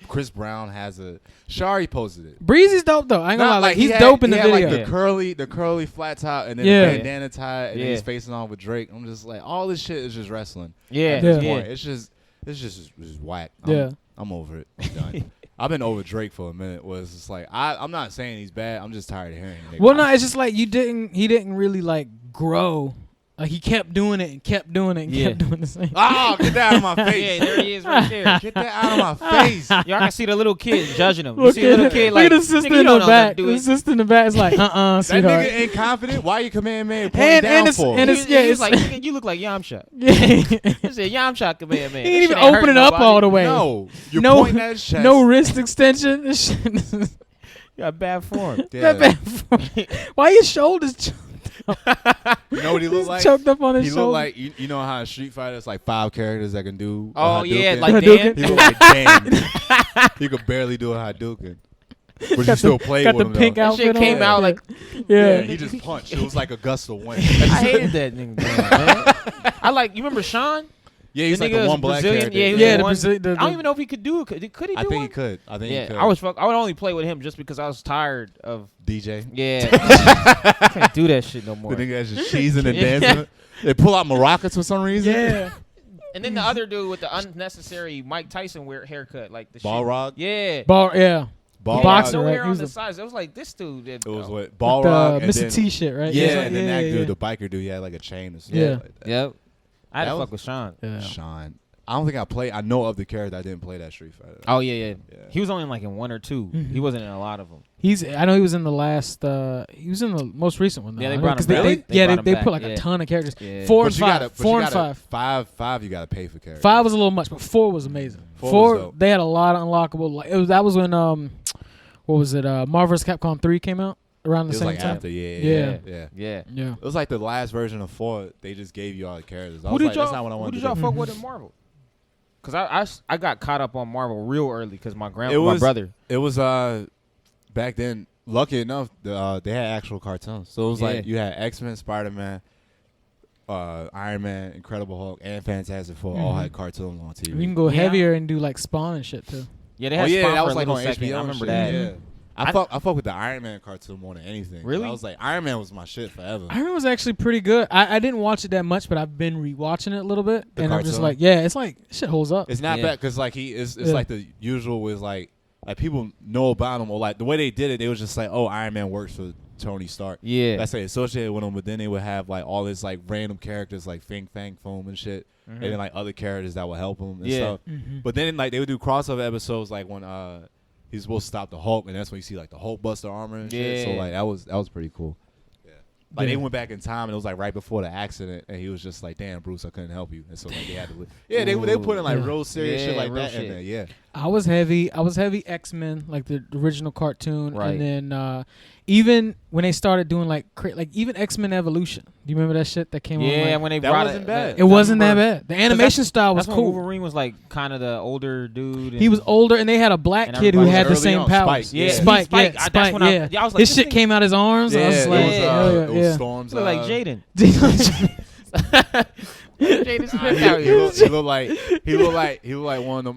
Chris Brown has a Shari posted it. Breezy's dope though. I ain't gonna lie, like he he's had- dope in he the had, video. Like the curly flat top and then Yeah. the bandana tie, and then he's facing off with Drake. I'm just like, all this shit is just wrestling. Yeah, At this Yeah. point. It's just whack. Yeah. I'm over it. I'm done. I've been over Drake for a minute. Was just like I'm not saying he's bad. I'm just tired of hearing it. Well, no, it's just like he didn't really like grow Like he kept doing it and kept doing it and kept doing the same. Oh, get that out of my face. Yeah, there he is right there. Get that out of my face. Y'all can see the little kid judging him. You see the little kid like, look at the sister nigga, in the back. do The it. sister in the back is like, That sweetheart. nigga ain't confident. Why you Kamehameha pointing down for? and He it's, yeah, was it's like, nigga, you look like Yamcha. yeah. He said, Yamcha, man. He ain't even open it up all the way. No, you're No- pointing at his chest. No wrist extension. This shit is- You got bad form. Yeah. that bad form. Why your shoulders You know what he look like? choked up on his He shoulder? look like you know how in Street Fighter there's like 5 characters that can do. a Oh, yeah, Hadouken? like Hadouken. Dan. He look like Dan. He could barely do a Hadouken, but you still play got with the him pink though. outfit Shit came on. out like, Yeah, yeah. he just punched. It was like a gust of wind. I hated that nigga, man. I like, you remember Sean? Yeah, he's The like nigga the was one black Brazilian. character. Yeah, he was Yeah, the the one. Brazilian. I don't even know if he could do it. Could he do I think one? he could. I think he Yeah, could. I would only play with him just because I was tired of. DJ. Yeah, I can't do that shit no more. The nigga that's just cheesing and Yeah. dancing. They pull out maracas for some reason. Yeah. And then the other dude with the unnecessary Mike Tyson weird haircut, like the Ball shit. rock. Yeah. Ball, yeah. Ball boxer, rock. No right? hair He on was the a- sides. It was like this dude. It was what Ball With, rock. And Mr. then, T shit, right? Yeah, It's like- and then that yeah, dude, yeah. the biker dude, he had like a chain or something. Yeah. Like that. Yep. I had That to was- fuck with Sean. Yeah. Sean. I don't think I played. I know of the character. I didn't play that Street Fighter. Oh yeah. Yeah. He was only like in 1 or 2. Mhm. He wasn't in a lot of them. I know he was in the last. He was in the most recent one. Though. Yeah, they I know, brought 'cause him back. They, They yeah, brought him they back, put like yeah. a ton of characters. Yeah. 4 But and you gotta- 5. but 4 you and gotta- 5. Five, you got to pay for characters. 5 was a little much, but 4 was amazing. 4 was dope. They had a lot of unlockable. Like that was when what was it? Marvel vs. Capcom 3 came out around It the was same like time. after, yeah. Yeah. Yeah. It was like the last version of 4. They just gave you all the characters. I Who was did like, that's not y'all? what I Who wanted did to y'all do. fuck with in Marvel? Cause I got caught up on Marvel real early because my It was- brother. It was back then. Lucky enough, they had actual cartoons. So it was Yeah. like you had X-Men, Spider-Man, Iron Man, Incredible Hulk, and Fantastic Four all Mhm. had cartoons on TV. You can go Yeah. heavier and do like Spawn and shit too. Yeah, they Oh had yeah, Spawn that for was a like little on second. HBO. I and remember shit, that. Yeah. I fuck with the Iron Man cartoon more than anything. Really? I was like, Iron Man was my shit forever. Iron Man was actually pretty good. I didn't watch it that much, but I've been rewatching it a little bit, The and I'm just cartoon? like, yeah, it's like shit holds up. It's not Yeah. bad because like it's Yeah. like the usual was like people know about him or like the way they did it. They was just like, oh, Iron Man works for Tony Stark. Yeah. That's like associated with him, but then they would have like all this like random characters like Fing Fang Foom and shit, and then like other characters that would help him and Yeah. stuff. Mhm. But then like they would do crossover episodes like when he's supposed to stop the Hulk, and that's when you see like the Hulk Buster armor and shit. So Yeah. like that was pretty cool. Yeah. Like Yeah. they went back in time and it was like right before the accident, and he was just like, "Damn, Bruce, I couldn't help you." And so like they had to, they put in like Yeah. real serious Yeah, shit like real that in shit. there. Yeah. I was heavy X-Men, like the original cartoon, Right. and then even when they started doing like even X-Men Evolution. Do you remember that shit that came on? Yeah, Like, when they That brought wasn't it, bad. it wasn't that bad. The animation style was That's when cool. Wolverine was like kind of the older dude. He was older, and they had a black And kid who everybody had was the early same on. powers. Spike, yeah, Spike, Spike. yeah, That's Spike, when yeah. I was like, His this shit thing- came out his arms. I was it like, was, yeah, it was yeah. Storm's. Look like Jaden. Jaden. Jaden Smith out He here. looked like one of them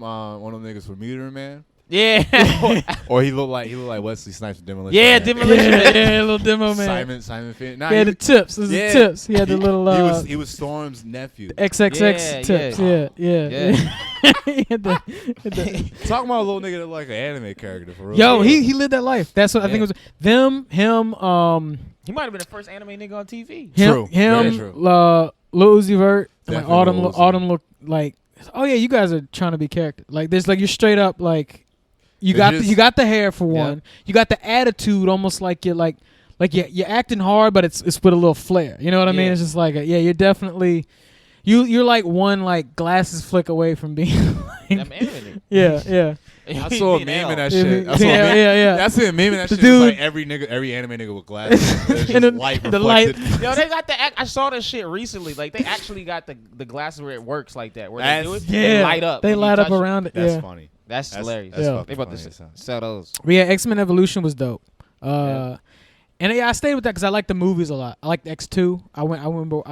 niggas from Meteor Man, Yeah. or he looked like Wesley Snipes from Demolition. Yeah, Man. Demolition Man. yeah, little demo man. Simon Finn. Nah, He had the tips. This is yeah. tips. He had the little he was Storm's nephew. XXX Yeah, tips. yeah. Yeah. He had the Talking about a little nigga that like an anime character for real. Yo, he lived that life. That's what I think Yeah. it was. Them, him, He might have been the first anime nigga on TV. True. Very him, true. Lil Uzi Vert, and like Definitely Lil Uzi. Autumn look like. Oh yeah, you guys are trying to be characters. Like there's like you're straight up like you It's got just- you got the hair for Yeah. one. You got the attitude, almost like you're you're acting hard, but it's with a little flair. You know what I mean? Yeah. It's just like you're definitely you're like one like glasses flick away from being. Them anime nigga. yeah. I saw a meme in that Yeah, shit. I saw a yeah, meme. yeah. That's it. Meme in that The shit. It's like dude- every anime nigga with glasses. There's just And the- light the light- reflected. Yo, they got I saw this shit recently. Like they actually got the glasses where it works like that. Where they do it, That's- they light up. They when you light up touch it. around it. That's Yeah. funny. That's hilarious. That's Yeah. fucking They about funny to as hell. sell those. But yeah, X-Men Evolution was dope. Yeah. And yeah, I stayed with that because I like the movies a lot. I like X2. I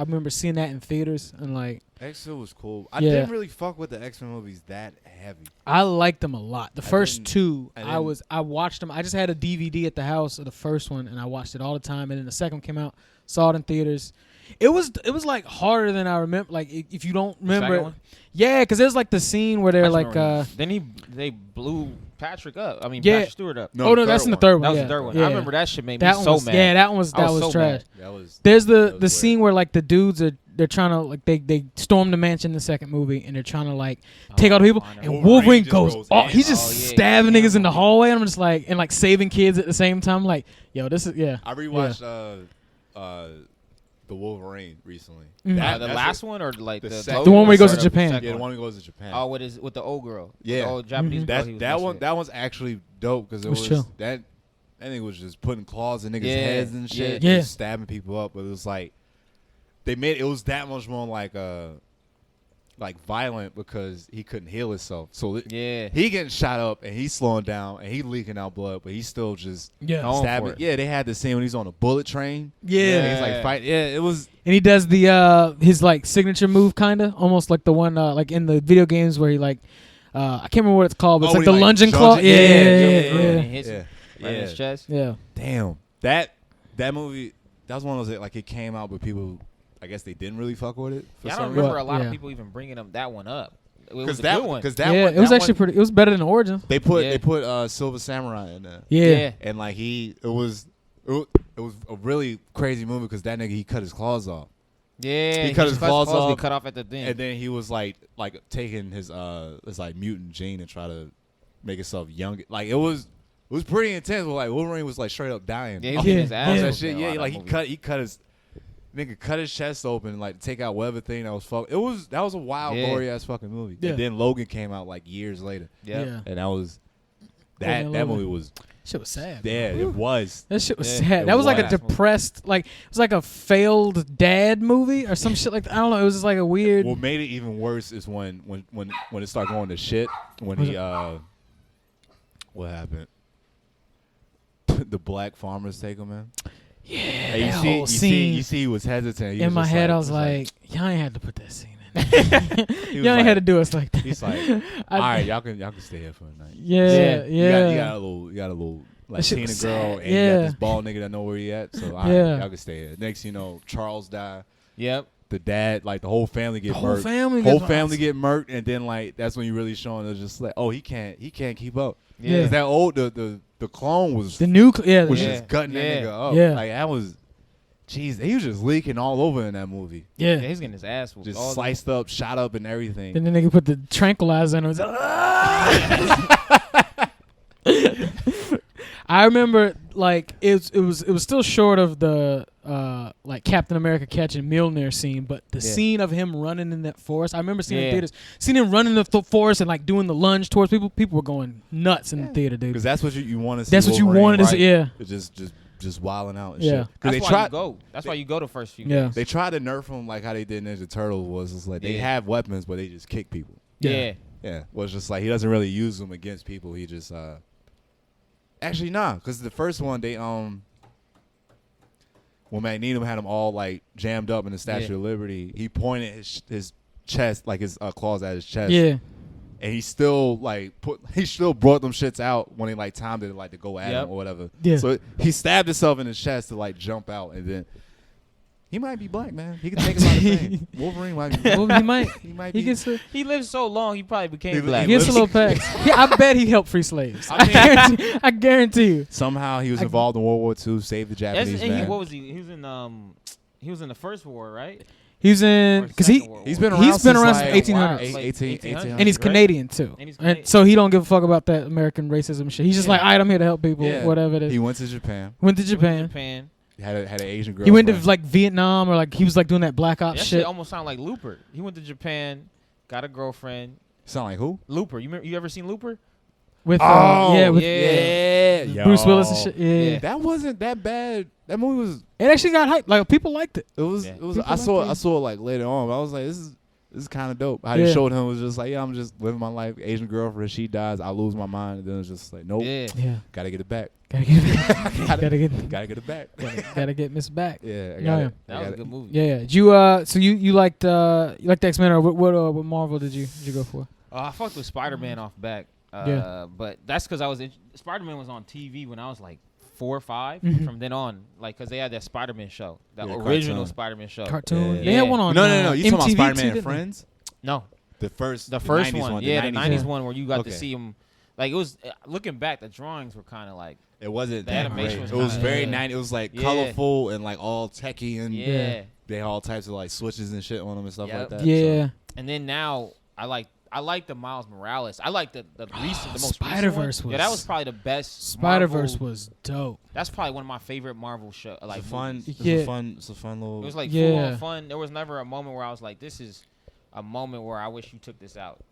remember seeing that in theaters and like X2 was cool. I didn't really fuck with the X-Men movies that heavy. I liked them a lot. The first two, I watched them. I just had a DVD at the house of the first one, and I watched it all the time. And then the second one came out, saw it in theaters. It was like harder than I remember. Like if you don't remember, yeah, because there's like the scene where they're like, then they blew Patrick up. I mean, Patrick Stewart up. No, that's in the third one. That was the third one. Yeah. I remember that shit made me so mad. Yeah, that was so trash. There's the scene where like the dudes they're trying to like they storm the mansion in the second movie and they're trying to like take out the people and Wolverine goes he's just stabbing niggas in the hallway and I'm just like and like saving kids at the same time like yo this is I rewatched the Wolverine recently. The last one or like the one where he goes to Japan. Yeah, the one where he goes to Japan. Oh, with the old girl. Yeah, the old Japanese girl. That one's actually dope because it was chill. That thing was just putting claws in niggas' heads and shit. Yeah, stabbing people up. But it was like it was that much more like violent because he couldn't heal himself. So he getting shot up and he's slowing down and he leaking out blood, but he's still just stabbing. Yeah, they had the scene when he's on a bullet train. Yeah, he's like fighting. Yeah, it was. And he does the his like signature move kind of almost like the one like in the video games where he like I can't remember what it's called, but it's like the lunging claw. Yeah. His chest. Yeah. Damn. That movie. That was one of those like it came out, but people. I guess they didn't really fuck with it. I don't remember a lot of people even bringing that one up. It was a good one. It was actually pretty. It was better than the Origins. They put Silver Samurai in there. Yeah. And like it was a really crazy movie because that nigga he cut his claws off. Yeah, he cut his claws off. He cut off at the thing. And then he was like taking his like mutant gene and try to make himself young. Like it was pretty intense. But like Wolverine was like straight up dying. Yeah, he was getting his ass. That shit. Yeah, like he cut his. Nigga cut his chest open and like take out whatever thing that was that was a wild, gory ass fucking movie. Yeah. And then Logan came out like years later. Yeah. And that was that movie was shit was sad. Yeah, it was. That shit was sad. That was like a depressed like it was like a failed dad movie or some shit like that. I don't know. It was just like a weird. What made it even worse is when it started going to shit. When he what happened? The black farmers take him in. Yeah, that whole scene. You see, he was hesitant. In my head, I was like, y'all ain't had to put that scene in. Y'all ain't had to do us like that. He's like, all right, y'all can stay here for a night. Yeah. You got a little Latina girl, and you got this bald nigga that know where he at. So all right, y'all can stay here. Next, you know, Charles died. Yep. The dad, like the whole family get murked. Whole family get murked, and then like that's when you really showing it's just like, oh, he can't keep up. Yeah. Because that old the clone was the new was just gutting that nigga up. Yeah. Like that was, jeez, he was just leaking all over in that movie. Yeah, he's getting his ass whooped. Just sliced up, shot up, and everything. Then the nigga put the tranquilizer in. It was I remember like it was still short of the like Captain America catching Mjolnir scene, but the scene of him running in that forest, I remember seeing in theaters, seeing him running in the forest and like doing the lunge towards people. People were going nuts in the theater, dude. Because that's what you want to see. That's what you wanted to see. Yeah, it's just wilding out. And shit. That's why you go the first few. Yeah, they tried to nerf him like how they did Ninja Turtles. Was just like they have weapons, but they just kick people. Yeah. Well, it's just like he doesn't really use them against people. He just actually nah, because the first one they when Magneto had them all like jammed up in the Statue of Liberty, he pointed his chest, like his claws at his chest. Yeah. And he still brought them shits out when he like timed it like to go at him or whatever. Yeah. So he stabbed himself in his chest to like jump out, and then he might be black, man. He can take him out of the thing. Wolverine might be. He might. He lived so long, he probably became black. He gets a little packs. Yeah, I bet he helped free slaves. I guarantee you. Somehow he was involved in World War II, saved the Japanese man. What was he? He was in the First War, right? He's in because he's been around since 1800s. 1800s. And he's Canadian too. And so he don't give a fuck about that American racism shit. He's just like, all right, I'm here to help people, whatever it is. He went to Japan. Had an Asian girl. He went to like Vietnam or like he was like doing that Black Ops shit. That almost sound like Looper. He went to Japan, got a girlfriend. Sound like who? Looper. You ever seen Looper? With with Bruce Willis and shit. Yeah. That wasn't that bad. That movie was. It actually got hyped. Like people liked it. It was. I saw it like later on. But I was like, this is. this is kind of dope. How you showed him was just like, yeah, I'm just living my life. Asian girlfriend, she dies, I lose my mind, and then it's just like, nope, gotta get it back. Gotta get it. gotta get it back. Gotta get Miss back. Yeah, that was a good movie. Yeah. Did you so you liked X-Men, or what Marvel did you go for? I fucked with Spider-Man off back. But that's because Spider-Man was on TV when I was like 4 or 5. From then on, like, because they had that Spider-Man show, that original cartoon. Spider-Man show. Cartoon. Yeah. They had one on. No. You talking about MTV Spider-Man too, and Friends? No, The first 90s one. Yeah, the 90s one. one where you got to see him. Like, it was looking back, the drawings were kind of like. It wasn't The that animation great. was It was kinda- very 90s. It was like colorful and like all techie and Yeah. they had all types of like switches and shit on them and stuff like that. Yeah. So. And then now I like the Miles Morales. I like the recent, the most Spider-Verse recent one. was- that was probably the best. Spider-Verse Marvel- was dope. That's probably one of my favorite Marvel show. Like, It's a fun. movies. It's a fun little. It was like Yeah. full on fun. There was never a moment where I was like, "This is a moment where I wish you took this out."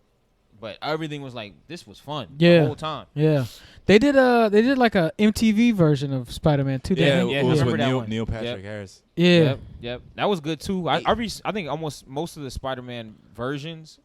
But everything was like, "This was fun." Yeah. The whole time. Yeah. They did like a MTV version of Spider-Man too. yeah, didn't they? it was I with remember that one. Neil Patrick Yep. Harris. Yeah. Yep. That was good too. I think almost most of the Spider-Man versions.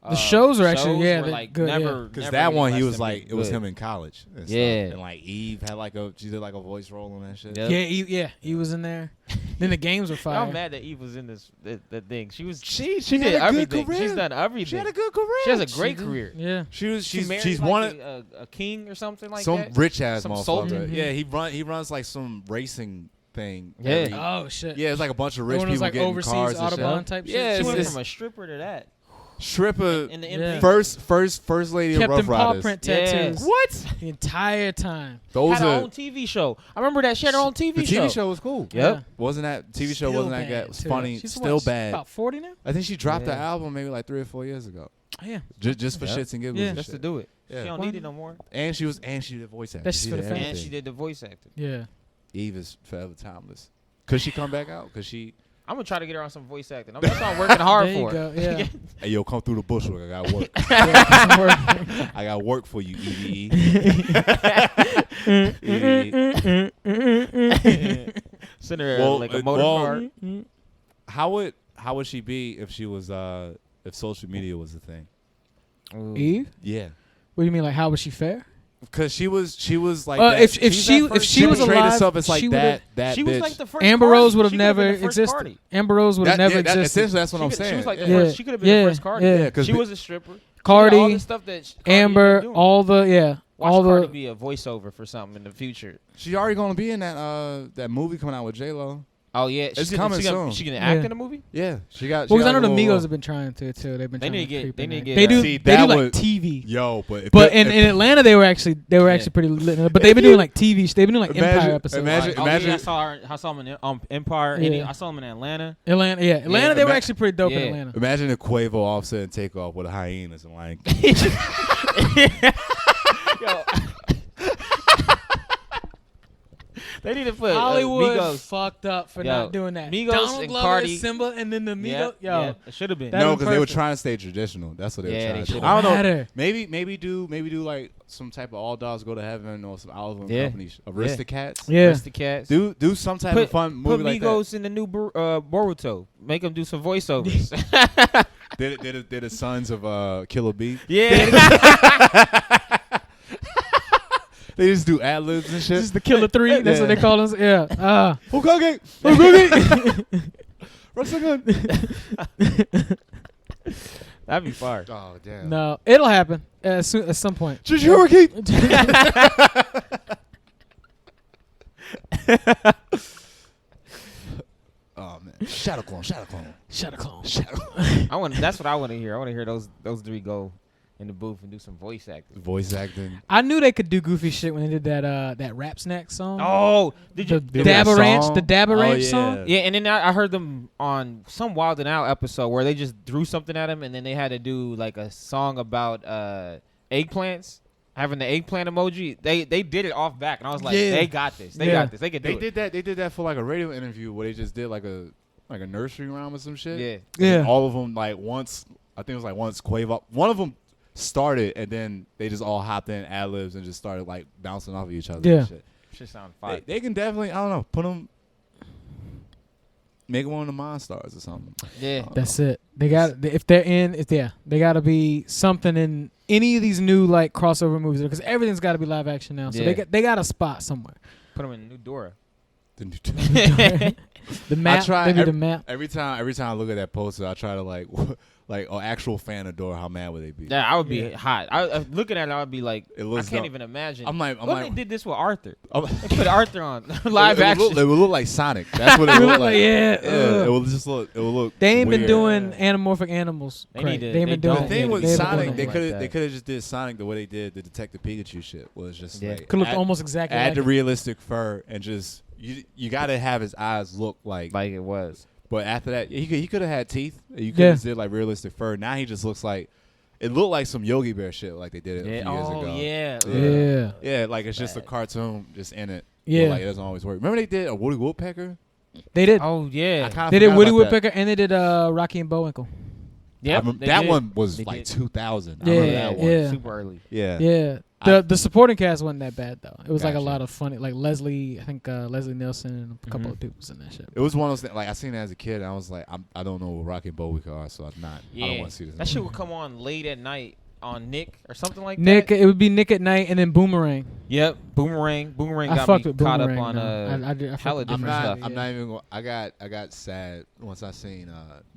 The shows are actually were they're like good, never Because never that any one, less he was than like, it was good. him in college. And stuff. Yeah. And like Eve had she did like a voice role on that shit. Yep. He was in there. Then the games were fire. I'm mad that Eve was in that thing. She She did had a everything. good career. She's done everything. She had a good career. She has a great career. Yeah. She's married one like of a king or something like some that. rich ass Some motherfucker. sultan. Yeah, he runs like some racing thing. Yeah. every- Oh shit. yeah, it's like a bunch of rich One of those, people like, getting overseas cars and Autobahn shit. type shit. Yeah, She went it's from a stripper to that. stripper. In the Yeah. MP. First lady Kept of them Rough paw Riders. print Yeah. tattoos. What? The entire time. Those Had her are own TV show. I remember that she had her own TV the show. TV show was cool. Yep. Yeah. Wasn't that TV show? Still Wasn't that bad, good? It was too. funny. She's Still what, bad. About 40 now. I think she dropped the Yeah. album maybe like 3 or 4 years ago. Oh, yeah. Just for Yep. shits and giggles. Yeah. and Just to shit. do it. Yeah. She don't need it no more. And she did voice acting. That's just She for the did fans. And everything. she did the voice acting. Yeah. Eve is forever timeless. Could she come back out? Could she? I'm gonna try to get her on some voice acting. I'm just working hard There you for go. it. Yeah. Hey, yo, come through the bushwork. I got work. Yeah. I got work for you, EVE. Send her Well, like a motor car. How would she be if she was if social media was a thing? Eve? Yeah, What do you mean? Like, how was she fair? because she was like Uh, that. if She's she- that if first- she was portrayed alive, herself as like she would've- that She bitch. was like the first. Amber Cardi. Rose would have She could've never been the first existed. Cardi. Amber Rose would have never existed. Essentially, that's what I'm She saying. was like the Yeah. first. She could have been the first Cardi. Yeah. Yeah, 'cause She the- was a stripper. Cardi, all the stuff that Cardi Amber, been doing. all the Watch all Cardi the. be a voiceover for something in the future. She's already gonna be in that movie coming out with J-Lo. Oh yeah, It's coming soon. She gonna act Yeah. in the movie. Yeah, she got. Well, because I got know a the little- Migos have been trying to too. They've been. They trying need to to get- creep they in need there. to get, They do. See, They do that like would- TV. Yo, but if But it- in Atlanta they were actually pretty lit. But they've been doing like TV. They've been doing like Empire episodes. imagine- Oh, yeah, I saw him in Empire. And Yeah. I saw him in Atlanta. Atlanta, yeah, Atlanta. They were ima- actually pretty dope in Yeah. Atlanta. imagine if Quavo, Offset, and Takeoff with a hyenas and Lion King. Yo. They need to put Hollywood Migos. fucked up for Yo, not doing that. Migos Donald and Glover, Cardi. Simba, and then the Migos. Yeah, it should have been. That- No, was because they were perfect. trying to stay traditional. That's what they Yeah, were they trying to do. should've. I don't know. Matter. Maybe do like some type of All Dogs Go to Heaven or some Oliver and Yeah. Company, Aristocats. Yeah, Aristocats. Do some type of fun movie Put like Migos in the new Boruto. Make them do some voiceovers. that. They're the sons of Killer B. yeah. They just do ad libs and this shit. is the Killer 3. That's Yeah. what they call us. Yeah. Hokage, Hokage. Rasengan. That'd be fire. Oh damn. No, it'll happen at some point. Jinchuriki. Oh man. Shadow Clone. Shut a clone. That's what I want to hear. I want to hear those three go in the booth and do some voice acting. Voice acting. I knew they could do goofy shit when they did that Rap Snack song. Oh, did you? The that Dabba Ranch, song? the Dabba Oh, Ranch yeah. song. Yeah, and then I heard them on some Wild 'N Out episode where they just threw something at him, and then they had to do like a song about eggplants, having the eggplant emoji. They did it off back, and I was like, Yeah. they got this. They Yeah. got this. They could do They it. did that. They did that for like a radio interview where they just did like a nursery rhyme or some shit. Yeah. And then Yeah. all of them like once. I think it was like once Quavo. One of them started and then they just all hopped in ad libs and just started like bouncing off of each other. Yeah. And shit. Should sound fire. They can definitely. I don't know. Put them. Make one of the Monstars or something. Yeah, that's it. They got if they're in, they got to be something in any of these new like crossover movies because everything's got to be live action now. So they got a spot somewhere. Put them in New Dora. The map. The map. Every time I look at that poster, I try to like an actual fan of Dora. How mad would they be? Yeah, I would be hot. I looking at it, I would be like, I can't even imagine. I'm like, they did this with Arthur. They put Arthur on live action. It would look like Sonic. That's what it would look like. Yeah. It would just look. It would look. They ain't weird. been doing anamorphic animals. They need to. They ain't been doing. The thing with Sonic, they could like have just did Sonic the way they did the Detective Pikachu shit. Was just like could look almost exactly. Add like the realistic fur and just you got to have his eyes look like it was. But after that, he could have had teeth. You could have did like realistic fur. Now he just looks like it looked like some Yogi Bear shit, like they did it a few years ago. Yeah. Like it's just a cartoon just in it. Yeah, like it doesn't always work. Remember they did a Woody Woodpecker? They did. Oh yeah, they did Woody Woodpecker and they did Rocky and Bullwinkle. Yeah, that one was like 2000. I remember that one. Yeah, super early. Yeah. The supporting cast wasn't that bad though. It was like a lot of funny, like Leslie. I think Leslie Nielsen and a couple of dudes in that shit. It was one of those things. Like I seen it as a kid, and I was like, I don't know what Rocky and Bullwinkle are, so I'm not. Yeah. I don't want to see this. That shit would come on late at night on Nick or something like Nick, that. it would be Nick at Night and then Boomerang. Yep, Boomerang. Boomerang I got fucked me with caught Boomerang, up on I hella different stuff. I'm not even. I got sad once I seen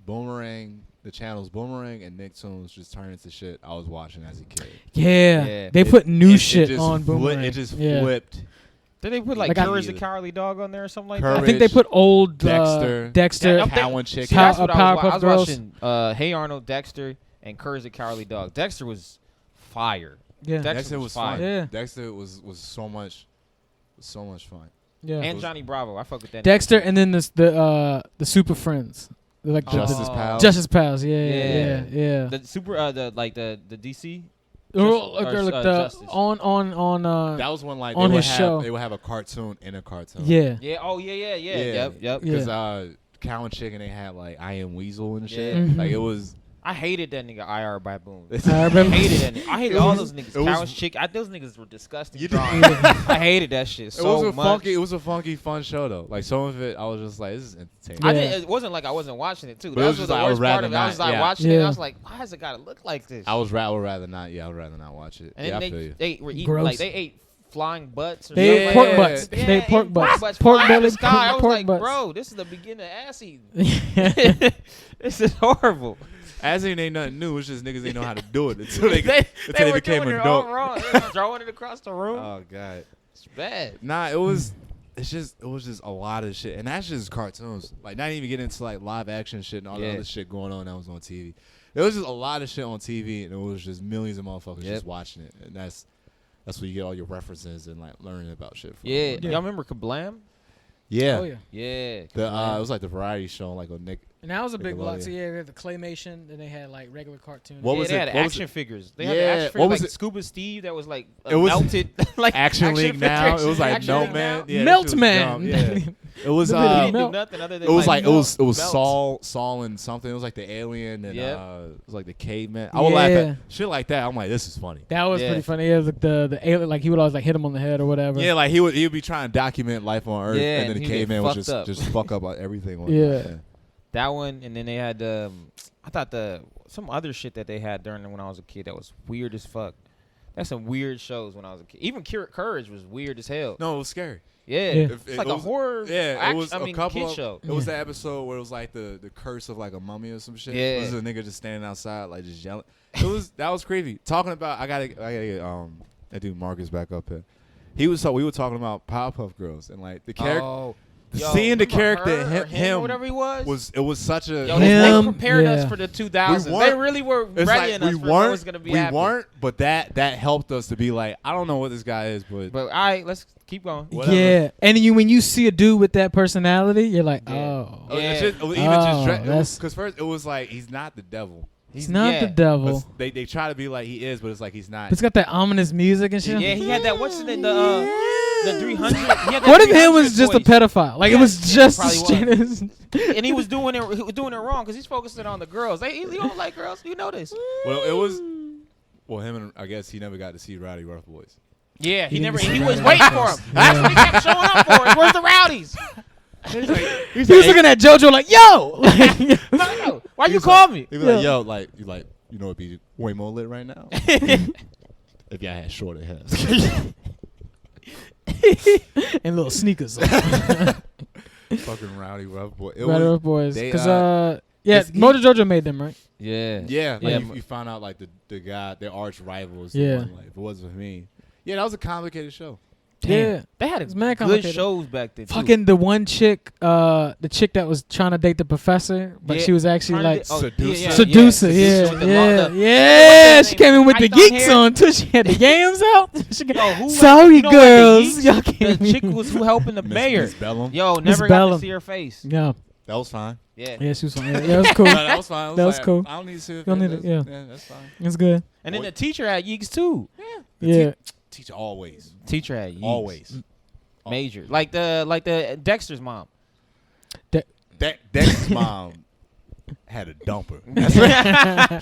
Boomerang. The channels Boomerang and Nicktoons just turned into shit I was watching as a kid. Yeah. They put new shit on Boomerang. It just flipped. Did they put like Courage the Cowardly Dog on there or something like that? I think they put old Dexter, Cow and Chicken. See, that's what I Powerpuff was Girls. watching. Hey Arnold, Dexter, and Courage the Cowardly Dog. Dexter was fire. Yeah, Dexter was fun. Yeah. Dexter was so much fun. Yeah, and Johnny Bravo. I fuck with that. Dexter, and then the Super Friends. Like Justice Pals. Justice Pals, yeah. The super, the DC. On that was when like on his show they would have a cartoon in a cartoon. Yeah. Yeah. Oh yeah. Yep. Because Cow and Chicken, they had like I Am Weasel and shit. Mm-hmm. Like it was. I hated that nigga IR Baboon. I hated that nigga. I hated all those niggas. Cow and Chicken. Those niggas were disgusting. I hated that shit so much. It was a funky, fun show though. Like some of it, I was just like, this is entertaining. It wasn't like I wasn't watching it too. But That was the worst part of it. I was like watching it. I was like, why does it gotta look like this? I would rather not. Yeah, I would rather not watch it. And yeah, then they were eating like they ate flying butts. Or they ate pork butts. Yeah, they ate pork butts. Pork belly. I was pork like, butts. bro, this is the beginning of ass eating. This is horrible. As it ain't nothing new. It's just niggas ain't know how to do it until they were became doing adult. It all wrong. They were throwing it across the room. Oh god, it's bad. Nah, it was just a lot of shit, and that's just cartoons. Like not even getting into like live action shit and all the other shit going on that was on TV. There was just a lot of shit on TV, and it was just millions of motherfuckers just watching it, and that's where you get all your references and like learning about shit from. Yeah. Y'all remember Kablam? Yeah. Oh yeah. Yeah. It was like the variety show, like on Nick. And that was a big block. So yeah, they had the claymation, then they had like regular cartoons. What was it? They had action figures. They had action figures like Scuba Steve that was like melted. Like Action League now. It was like Melt Man. Yeah, Melt Man. Yeah. It was he didn't do nothing other than it was Saul and something. It was like the alien and it was like the caveman. I would laugh at shit like that. I'm like, this is funny. That was pretty funny. Yeah, the alien, like he would always like hit him on the head or whatever. Yeah, like he would be trying to document life on Earth, and then the caveman would just fuck up everything. Yeah. That one, and then they had I thought some other shit that they had during when I was a kid that was weird as fuck. That's some weird shows when I was a kid. Even Courage was weird as hell. No, it was scary. Yeah. It's like a horror. Yeah, it was kid show. It was the episode where it was like the curse of like a mummy or some shit. Yeah. It was a nigga just standing outside like just yelling. That was creepy. Talking about I gotta get that dude Marcus back up here. We were talking about Powerpuff Girls and like the character. Seeing the character him whatever he was such a they prepared us for the 2000s. They really were readying us for what was gonna be happening. We weren't, but that helped us to be like, I don't know what this guy is, but all right, let's keep going. Whatever. Yeah, and when you see a dude with that personality, you're like, because first it was like he's not the devil. He's not the devil. They try to be like he is, but it's like he's not. It's got that ominous music and shit. Yeah, he had that. What's in the 300? What if he was just a pedophile? Like it was just. And he was doing it wrong because he's focusing on the girls. He don't like girls. You know this. Well, it was. Well, him and I guess he never got to see Rowdy Rough Boys. Yeah, he was waiting for him. That's what he kept showing up for. Where's the Rowdies? He was looking at JoJo like, yo. Yo, why you call me? He be like, yo, you know, it'd be way more lit right now if y'all had shorter hair. And little sneakers. Fucking Rowdy Rough Boy. Rowdy Rough Boys. Because Mojo JoJo made them, right? Yeah. You found out like the guy, their arch rival is the one. Like, if it wasn't for me. Yeah, that was a complicated show. Damn. Yeah, they had good shows back then. Fucking the one chick, the chick that was trying to date the professor, but she was actually like seducer. Yeah. She came in with the geeks on too. She had the yams out. Sorry, girls. Y'all came. The chick was who helping the mayor. Miss Bellum. Yo, never got to see her face. Yeah. That was fine. Yeah, she was fine. Yeah, that was cool. No, that was fine. That was cool. I don't need to see her face. Yeah, that's fine. It's good. And then the teacher had yeeks too. Yeah. Teacher always. Teacher had yeeks. Always. Major. Like the Dexter's mom. Dexter's mom had a dumper. That's right.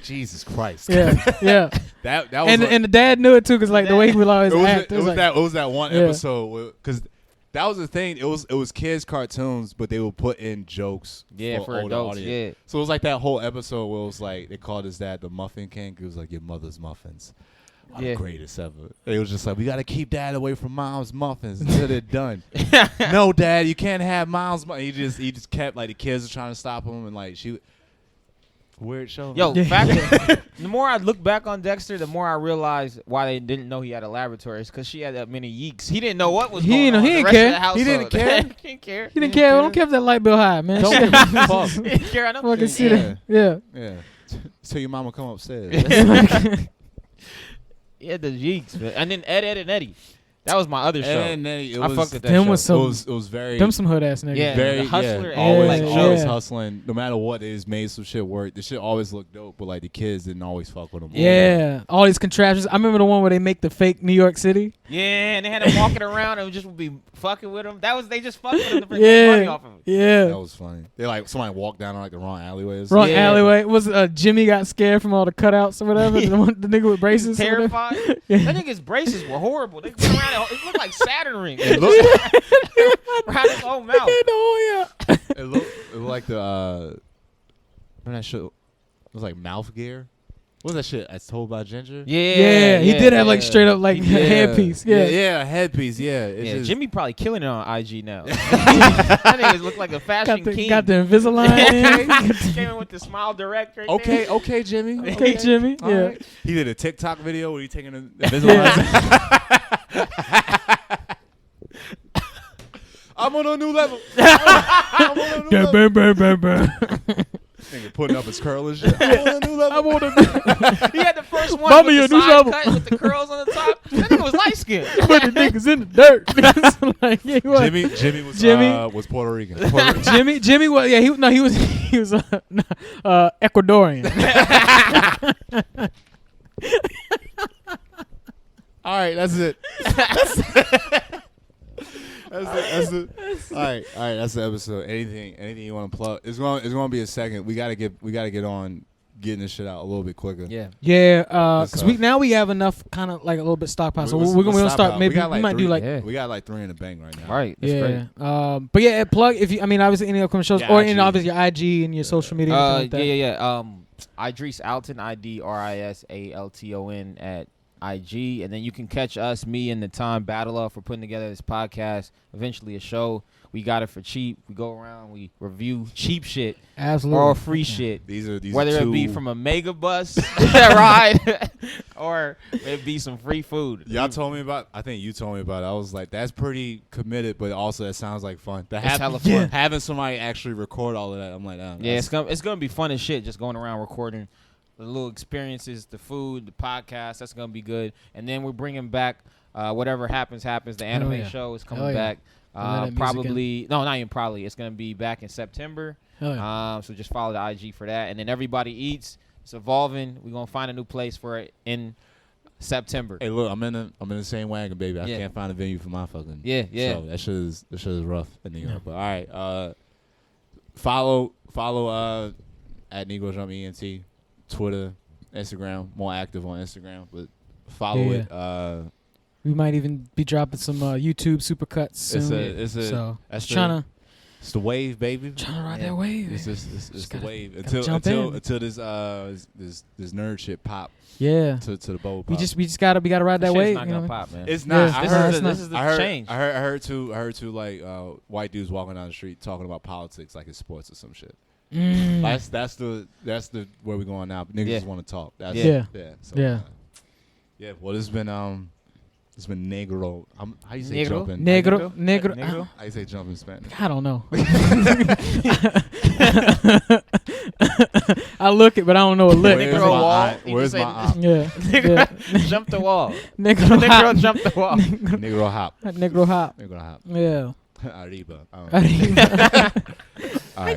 Jesus Christ. Yeah. That was and the dad knew it too, because like the way he would always act. It was that one episode because that was the thing. It was kids' cartoons, but they would put in jokes for adults. Audience. Yeah. So it was like that whole episode where it was like they called his dad the Muffin King. It was like your mother's muffins. The greatest ever. It was just like, we got to keep dad away from mom's muffins until they're done. No, dad, you can't have mom's muffins. He just kept, like, the kids were trying to stop him, and, like, weird show. Yo, the more I look back on Dexter, the more I realize why they didn't know he had a laboratory. It's because she had that many yeeks. He didn't know what was going on. He didn't care. He didn't care. He didn't care. He didn't care. I don't care if that light bill high, man. Don't give a fuck. He didn't care. I know. I can see that. Yeah. Tell your mama come upstairs. Yeah, the Yeeks, man. And then Ed, and Eddie. That was my other show. Ed and Eddie. I fucked with that show. It was very... Them some hood ass niggas. Yeah, very, hustler. Always hustling. No matter what, it is made some shit work. The shit always looked dope, but like the kids didn't always fuck with them. Yeah. All these contraptions. I remember the one where they make the fake New York City. Yeah, and they had them walking around and just would be fucking with them. They just fucking with them to bring money off of them. Yeah. That was funny. They like somebody walked down like the wrong alleyway. Alleyway. Was Jimmy got scared from all the cutouts or whatever? the nigga with braces. Terrified. That nigga's braces were horrible. They went around. It looked like Saturn rings. It looked around his whole mouth. It looked like the remember that shit? It was like mouth gear. What was that shit? As Told by Ginger. Yeah. He did have like straight up like headpiece. Yeah, headpiece. Yeah. Just, Jimmy probably killing it on IG now. That nigga look like a fashion king. Got the Invisalign. Came in with the smile direct. Right okay, Jimmy. Okay, Jimmy. All yeah. Right. He did a TikTok video where he taking the Invisalign. I'm on a new level. Nigga putting up his curl and shit. I'm on a new level. He had the first one Mama, with the new side level. cut with the curls on the top. That nigga was light skinned. Put the niggas in the dirt. Like, yeah, Jimmy was Puerto Rican. Jimmy was he was Ecuadorian. All right, that's it. That's it. All right, that's the episode. Anything you want to plug? It's going to be a second. We gotta get on getting this shit out a little bit quicker. Yeah. Because we have enough kind of like a little bit stockpile. So we're gonna start. Maybe we might do like we got like 3 in the bank right now. Right. That's great. But yeah, plug if you. I mean, obviously any upcoming shows or in obviously your IG and your social media. Idris Alton, IDRISALTON at IG, and then you can catch us, me and the Time Battler, for putting together this podcast, eventually a show. We got it for cheap. We go around, we review cheap shit, absolutely, or free shit. These whether are it be from a mega bus ride or it be some free food. Y'all told me about. I think you told me about it. I was like, that's pretty committed, but also that sounds like fun. It's hella fun. Having somebody actually record all of that, I'm like, it's gonna be fun as shit. Just going around recording the little experiences, the food, the podcast. That's gonna be good. And then we're bringing back whatever happens. The anime show is coming back. Probably no, not even probably. It's gonna be back in September. So just follow the IG for that. And then Everybody Eats. It's evolving. We're gonna find a new place for it in September. Hey, look, I'm in the same wagon, baby. I can't find a venue for my fucking. Yeah. So that shit is rough in New York. But all right, follow at Negro Jump ENT, Twitter, Instagram. More active on Instagram, but follow it. We might even be dropping some YouTube supercuts soon. It's the wave, baby. Trying to ride that wave. It's the wave until this nerd shit pop. Yeah. To the bowl pop. We just gotta ride that wave. Not gonna pop, man. It's not. Yeah, this is the change. I heard two like white dudes walking down the street talking about politics like it's sports or some shit. That's the where we're going now. Niggas just want to talk. That's, yeah. So, yeah. Well, it's been Negro. How you say jump in? Negro. How you say jump in Spanish? I don't know. I look it, but I don't know a lick. Negro wall. Where's my op? Yeah. Jump the wall. Negro jump the wall. Negro hop. Negro hop. Negro hop. Yeah. Arriba. Arriba. All right.